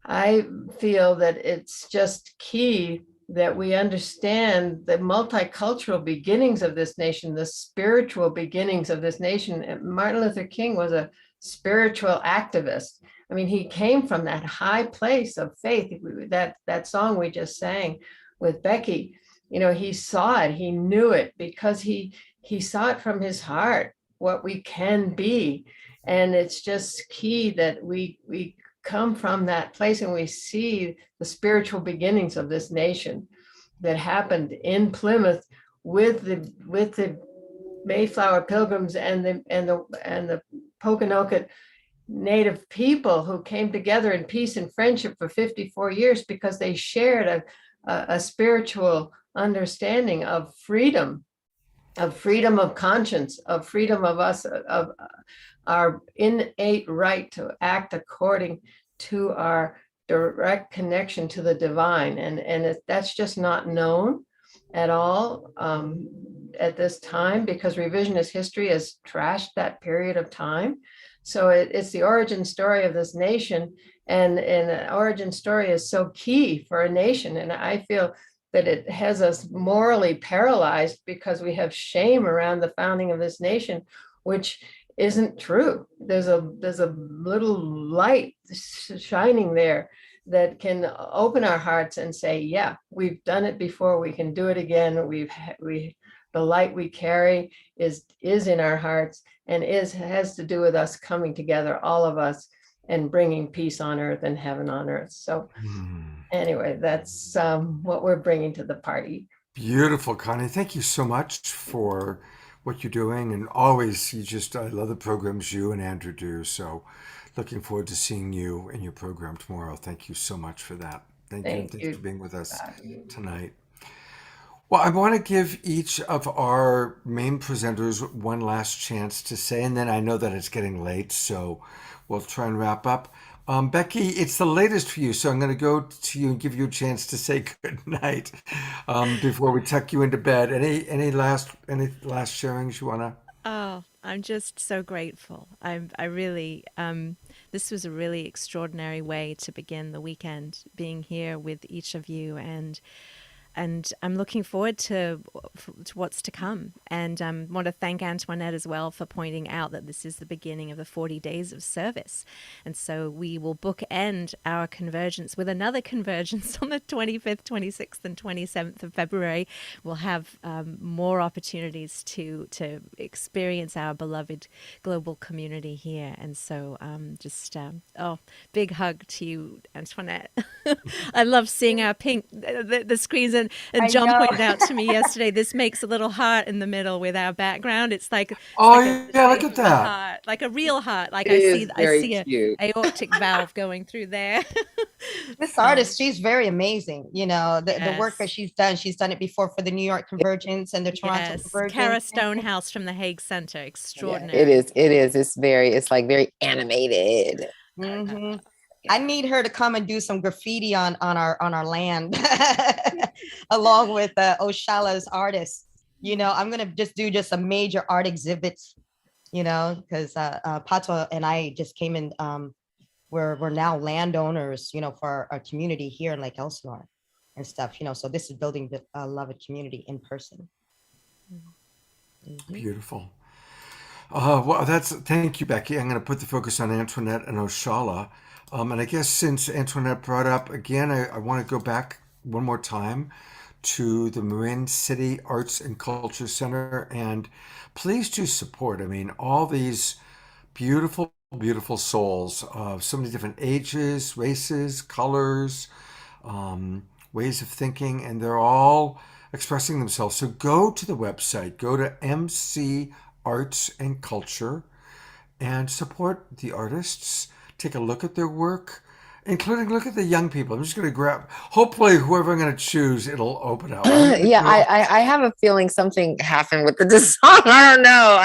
I feel that it's just key that we understand the multicultural beginnings of this nation, the spiritual beginnings of this nation. Martin Luther King was a spiritual activist. I mean, he came from that high place of faith. That song we just sang with Becky, he saw it, he knew it, because he saw it from his heart, what we can be. And it's just key that we come from that place and we see the spiritual beginnings of this nation that happened in Plymouth with the Mayflower Pilgrims and the Pokanoket Native people who came together in peace and friendship for 54 years because they shared a spiritual understanding of freedom of conscience, of freedom of us, of our innate right to act according to our direct connection to the divine, and that's just not known at all at this time, because revisionist history has trashed that period of time. So it's the origin story of this nation, and the origin story is so key for a nation. And I feel that it has us morally paralyzed because we have shame around the founding of this nation, which isn't true. There's a little light shining there that can open our hearts and say, yeah, we've done it before, we can do it again. The light we carry is in our hearts, and has to do with us coming together, all of us, and bringing peace on earth and heaven on earth. So anyway, that's what we're bringing to the party. Beautiful, Connie. Thank you so much for what you're doing. And always, I love the programs you and Andrew do. So looking forward to seeing you in your program tomorrow. Thank you so much for that. Thank you. Thanks for being with us tonight. Well, I want to give each of our main presenters one last chance to say, and then I know that it's getting late, so we'll try and wrap up. Becky, it's the latest for you, so I'm going to go to you and give you a chance to say good night before we tuck you into bed. Any last sharings you want to? Oh, I'm just so grateful. I really, this was a really extraordinary way to begin the weekend, being here with each of you, and I'm looking forward to what's to come. And want to thank Antoinette as well for pointing out that this is the beginning of the 40 days of service. And so we will bookend our convergence with another convergence on the 25th, 26th, and 27th of February. We'll have more opportunities to experience our beloved global community here. And so big hug to you, Antoinette. I love seeing our pink, the screens, and John pointed out to me yesterday, this makes a little heart in the middle with our background. It's like, look at that. Heart, like a real heart. Like I see a aortic valve going through there. This artist, she's very amazing. You know, the work that she's done it before for the New York Convergence and the Toronto Convergence. Kara Stonehouse from the Hague Center, extraordinary. Yeah, it is. It's like very animated. Mm-hmm. I need her to come and do some graffiti on our land, along with Roshala's artists. You know, I'm gonna do a major art exhibits. You know, because Pato and I just came in. We're now landowners. You know, for our community here in Lake Elsinore and stuff. You know, so this is building the love of community in person. Mm-hmm. Beautiful. Thank you, Becky. I'm going to put the focus on Antoinette and Roshala. And I guess since Antoinette brought up again, I want to go back one more time to the Marin City Arts and Culture Center. And please do support. I mean, all these beautiful, beautiful souls of so many different ages, races, colors, ways of thinking, and they're all expressing themselves. So go to the website, go to MC Arts and Culture, and support the artists. Take a look at their work, including look at the young people. I'm just going to grab, hopefully whoever I'm going to choose, it'll open up. I have a feeling something happened with the design. I don't know.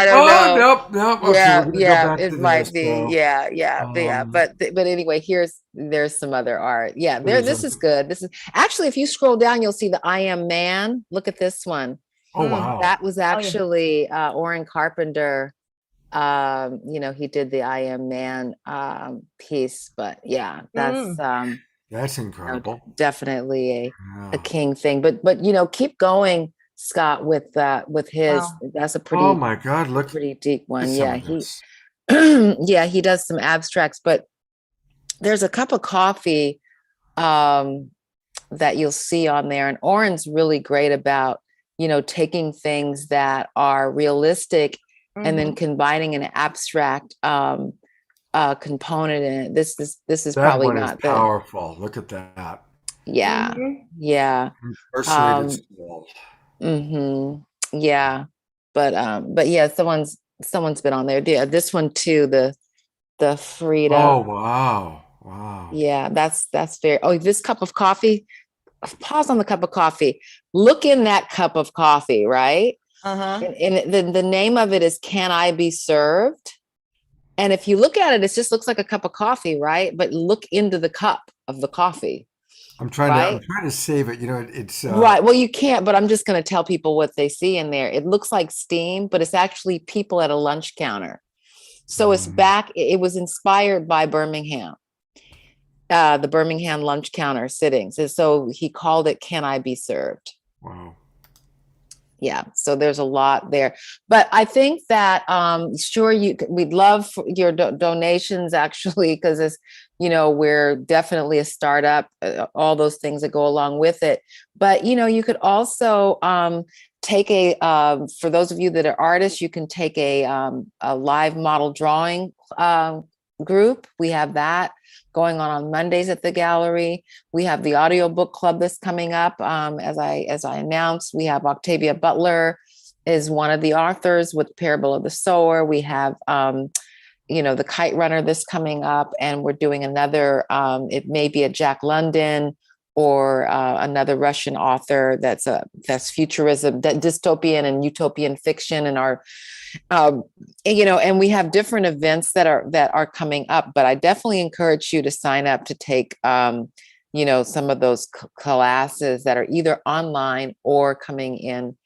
Nope. Okay, it might be. But anyway, there's some other art. Yeah, this is good. This is actually, if you scroll down, you'll see the I Am Man. Look at this one. Oh, wow. That was actually Orrin Carpenter. He did the I Am Man piece, but yeah, that's incredible. Definitely a king thing. But keep going, Scott, with his. Wow. That's a pretty. Oh my God! Look, pretty deep one. Yeah, he does some abstracts, but there's a cup of coffee that you'll see on there, and Orrin's really great about taking things that are realistic. Mm-hmm. And then combining an abstract component in it. This is that probably one not is powerful. Look at that. Yeah, yeah. Yeah, but yeah, someone's been on there. Yeah, this one too. The Frida. Oh wow. Yeah, that's very. Oh, this cup of coffee. Pause on the cup of coffee. Look in that cup of coffee, right? Uh-huh. And the name of it is Can I Be Served? And if you look at it, it just looks like a cup of coffee, right? But look into the cup of the coffee. I'm Right? trying to save it. You know, it's Right. Well, you can't, but I'm just going to tell people what they see in there. It looks like steam, but it's actually people at a lunch counter. So it's back. It was inspired by Birmingham, the Birmingham lunch counter sittings. And so he called it, "Can I Be Served?" wow. Yeah, so there's a lot there, but I think that sure, we'd love your donations, actually, because it's, you know, we're definitely a startup, all those things that go along with it. But you know, you could also take a for those of you that are artists, you can take a live model drawing group. We have that going on Mondays at the gallery. We have the audiobook club that's coming up. As I announced, we have Octavia Butler is one of the authors with Parable of the Sower. We have you know, the Kite Runner that's coming up, and we're doing another, it may be a Jack London or another Russian author that's futurism, dystopian and utopian fiction, and our you know, and we have different events that are coming up. But I definitely encourage you to sign up to take you know, some of those classes that are either online or coming in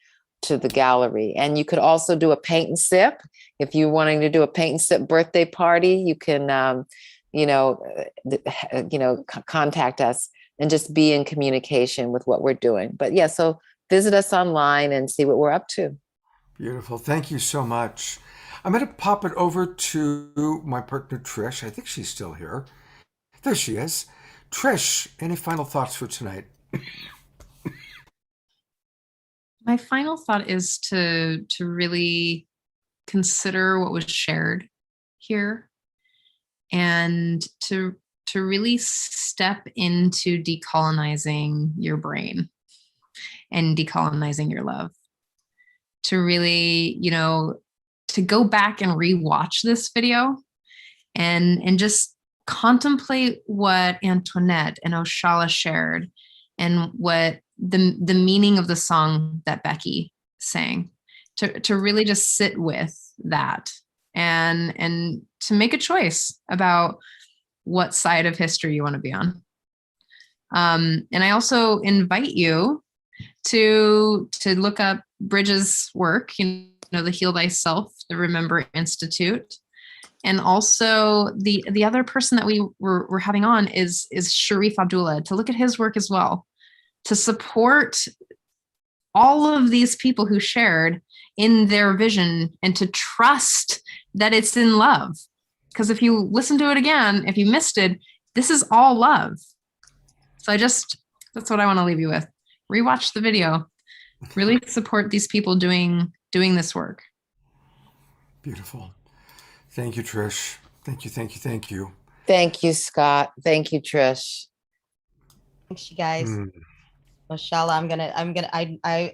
to the gallery. And you could also do a paint and sip. If you're wanting to do a paint and sip birthday party, you can you know, contact us and just be in communication with what we're doing. But yeah, so visit us online and see what we're up to. Beautiful. Thank you so much. I'm going to pop it over to my partner, Trish. I think she's still here. There she is. Trish, any final thoughts for tonight? My final thought is to really consider what was shared here, and to really step into decolonizing your brain and decolonizing your love. To really, you know, to go back and rewatch this video and just contemplate what Antoinette and Roshala shared, and what the meaning of the song that Becky sang, to really just sit with that and to make a choice about what side of history you want to be on. And I also invite you to look up Bridget's work, you know, the Heal Thyself, the Remember Institute. And also the other person that we're having on is Sharif Abdullah, to look at his work as well, to support all of these people who shared in their vision, and to trust that it's in love. Because if you listen to it again, if you missed it, this is all love. So that's what I want to leave you with. Rewatch the video. Really support these people doing this work. Beautiful. Thank you, Trish. Thank you, thank you, thank you. Thank you, Scott. Thank you, Trish. Thanks, you guys. Roshala,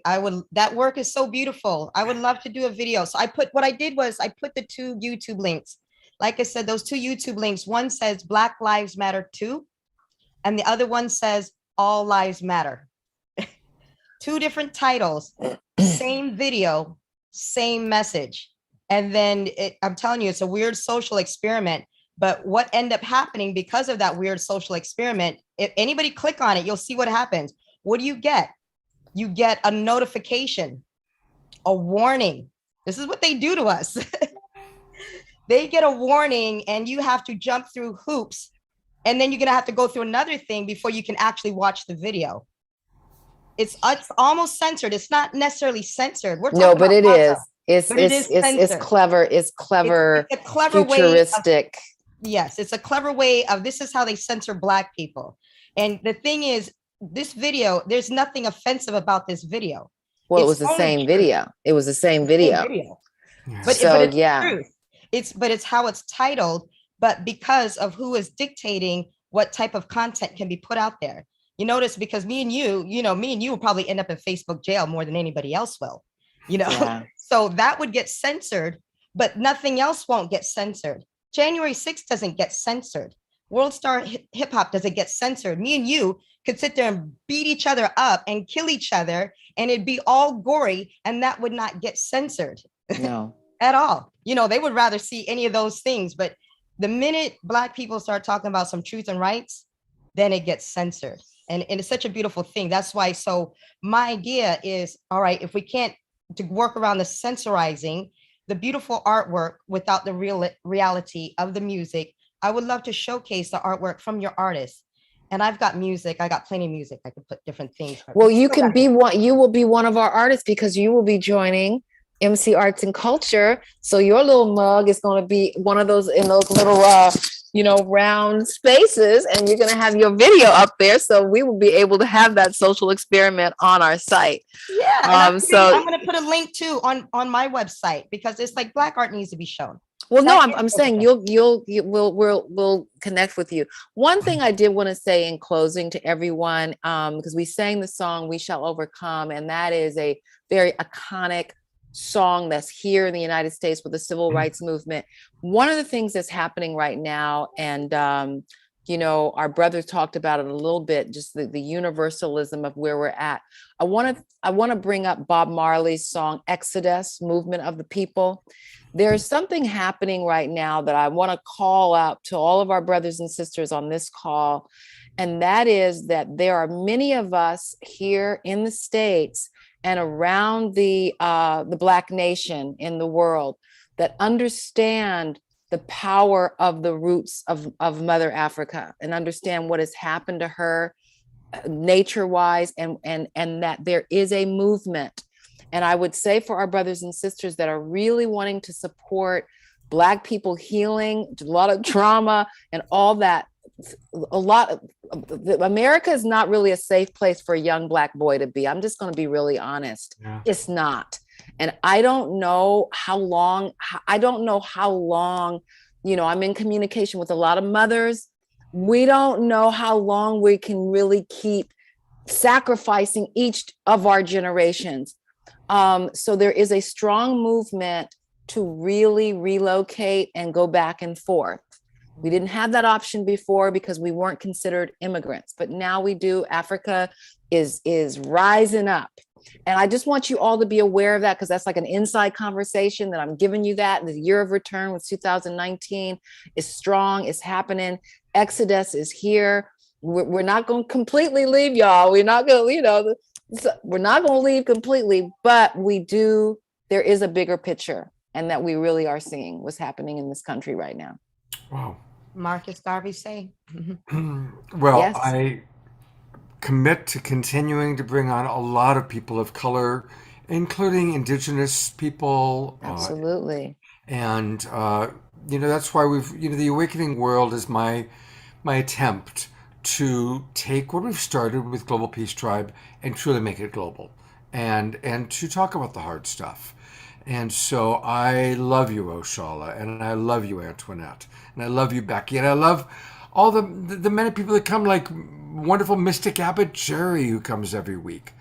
I would, that work is so beautiful. I would love to do a video. So I put the two YouTube links. Like I said, those two YouTube links, one says Black Lives Matter 2, and the other one says All Lives Matter. Two different titles, same video, same message. And then I'm telling you, it's a weird social experiment. But what ended up happening because of that weird social experiment, if anybody click on it, you'll see what happens. What do you get? You get a notification, a warning. This is what they do to us. They get a warning, and you have to jump through hoops. And then you're going to have to go through another thing before you can actually watch the video. It's almost censored. It's not necessarily censored. No, but it is. It's clever. It's a clever futuristic. Yes, it's a clever way of, this is how they censor Black people. And the thing is, this video, there's nothing offensive about this video. Well, it was the same video. It was the same video. But so, it's yeah. truth. It's how it's titled, but because of who is dictating what type of content can be put out there. You notice, because me and you will probably end up in Facebook jail more than anybody else will, you know? Yeah. So that would get censored, but nothing else won't get censored. January 6th doesn't get censored. World Star Hip Hop doesn't get censored. Me and you could sit there and beat each other up and kill each other, and it'd be all gory, and that would not get censored. No. at all. You know, they would rather see any of those things. But the minute Black people start talking about some truth and rights, then it gets censored. And it's such a beautiful thing. That's why. So my idea is, all right, if we can't to work around the censorizing, the beautiful artwork without the reality of the music, I would love to showcase the artwork from your artists. And I've got music. I got plenty of music. I could put different things. Well, you can be one. You will be one of our artists because you will be joining MC Arts and Culture. So your little mug is going to be one of those in those little, round spaces, and you're going to have your video up there. So we will be able to have that social experiment on our site. Yeah. So I'm going to put a link too on my website because it's like Black art needs to be shown. Well, no, I'm saying we'll connect with you. One thing I did want to say in closing to everyone, because we sang the song "We Shall Overcome," and that is a very iconic song that's here in the United States with the civil rights movement. One of the things that's happening right now, and our brother talked about it a little bit, just the universalism of where we're at. I want to bring up Bob Marley's song "Exodus," Movement of the People. There's something happening right now that I want to call out to all of our brothers and sisters on this call. And that is that there are many of us here in the States and around the Black nation in the world that understand the power of the roots of Mother Africa and understand what has happened to her nature-wise, and that there is a movement. And I would say for our brothers and sisters that are really wanting to support Black people healing, a lot of trauma and all that, America is not really a safe place for a young Black boy to be. I'm just going to be really honest. Yeah. It's not. And I don't know how long, I'm in communication with a lot of mothers. We don't know how long we can really keep sacrificing each of our generations. So there is a strong movement to really relocate and go back and forth. We didn't have that option before because we weren't considered immigrants, but now we do. Africa is rising up. And I just want you all to be aware of that because that's like an inside conversation that I'm giving you that. The year of return with 2019 is strong, it's happening. Exodus is here. We're not going to completely leave, y'all. We're not going to, we're not going to leave completely, but there is a bigger picture, and that we really are seeing what's happening in this country right now. Wow. Marcus Garvey say. Well, yes. I commit to continuing to bring on a lot of people of color, including Indigenous people. Absolutely. And that's why the Awakening World is my attempt to take what we've started with Global Peace Tribe and truly make it global, and to talk about the hard stuff. And so I love you, Roshala, and I love you, Antoinette, and I love you, Becky, and I love all the many people that come, like wonderful Mystic Abbott Jerry, who comes every week.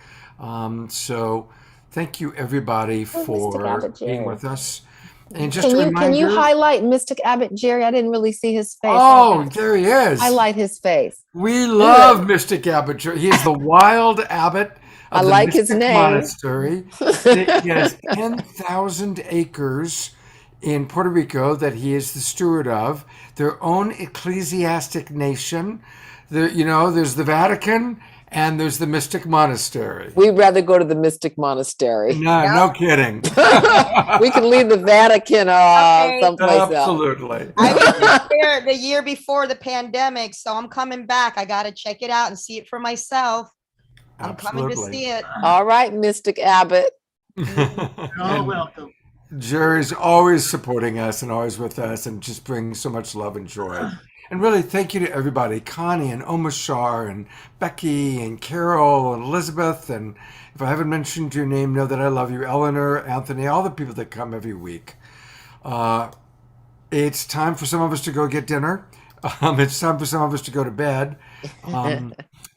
So thank you, everybody, for being with us. And just can you highlight Mystic Abbott Jerry? I didn't really see his face. Oh, there he is. Highlight his face. We love Mystic Abbott Jerry. He is the wild abbot of the Mystic his name. Monastery. He has 10,000 acres in Puerto Rico that he is the steward of, their own ecclesiastic nation. There's the Vatican and there's the Mystic Monastery. We'd rather go to the Mystic Monastery. No kidding. We can leave the Vatican someplace else. Absolutely. I was there the year before the pandemic, so I'm coming back. I got to check it out and see it for myself. I'm coming to see it. All right, Mystic Abbott. You're welcome. Jerry's always supporting us and always with us and just brings so much love and joy. And really, thank you to everybody, Connie and Omashar and Becky and Carol and Elizabeth. And if I haven't mentioned your name, know that I love you. Eleanor, Anthony, all the people that come every week. It's time for some of us to go get dinner. It's time for some of us to go to bed.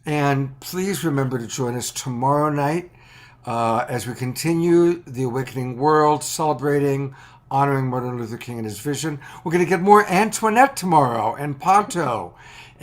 And please remember to join us tomorrow night as we continue the Awakening World, celebrating, honoring Martin Luther King and his vision. We're going to get more Antoinette tomorrow and Ponto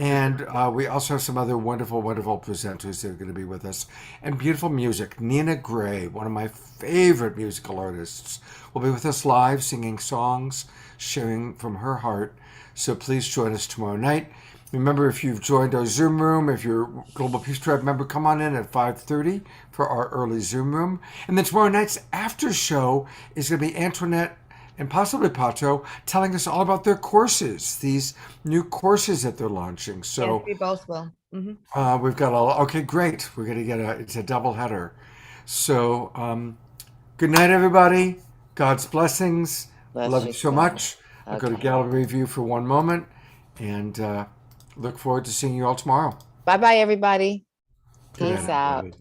And we also have some other wonderful, wonderful presenters that are going to be with us. And beautiful music. Nina Gray, one of my favorite musical artists, will be with us live singing songs, sharing from her heart. So please join us tomorrow night. Remember, if you've joined our Zoom room, if you're a Global Peace Tribe member, come on in at 5:30 for our early Zoom room. And then tomorrow night's after show is going to be Antoinette and possibly Pato telling us all about their courses, these new courses that they're launching. So Yes, we both will. we've got all, okay, great. We're going to get it's a double header. So good night, everybody. God's blessings. Bless Love you, you so son. much. I'll go to Okay. gallery view for one moment and look forward to seeing you all tomorrow. Bye bye, everybody. Good Peace night, out. everybody.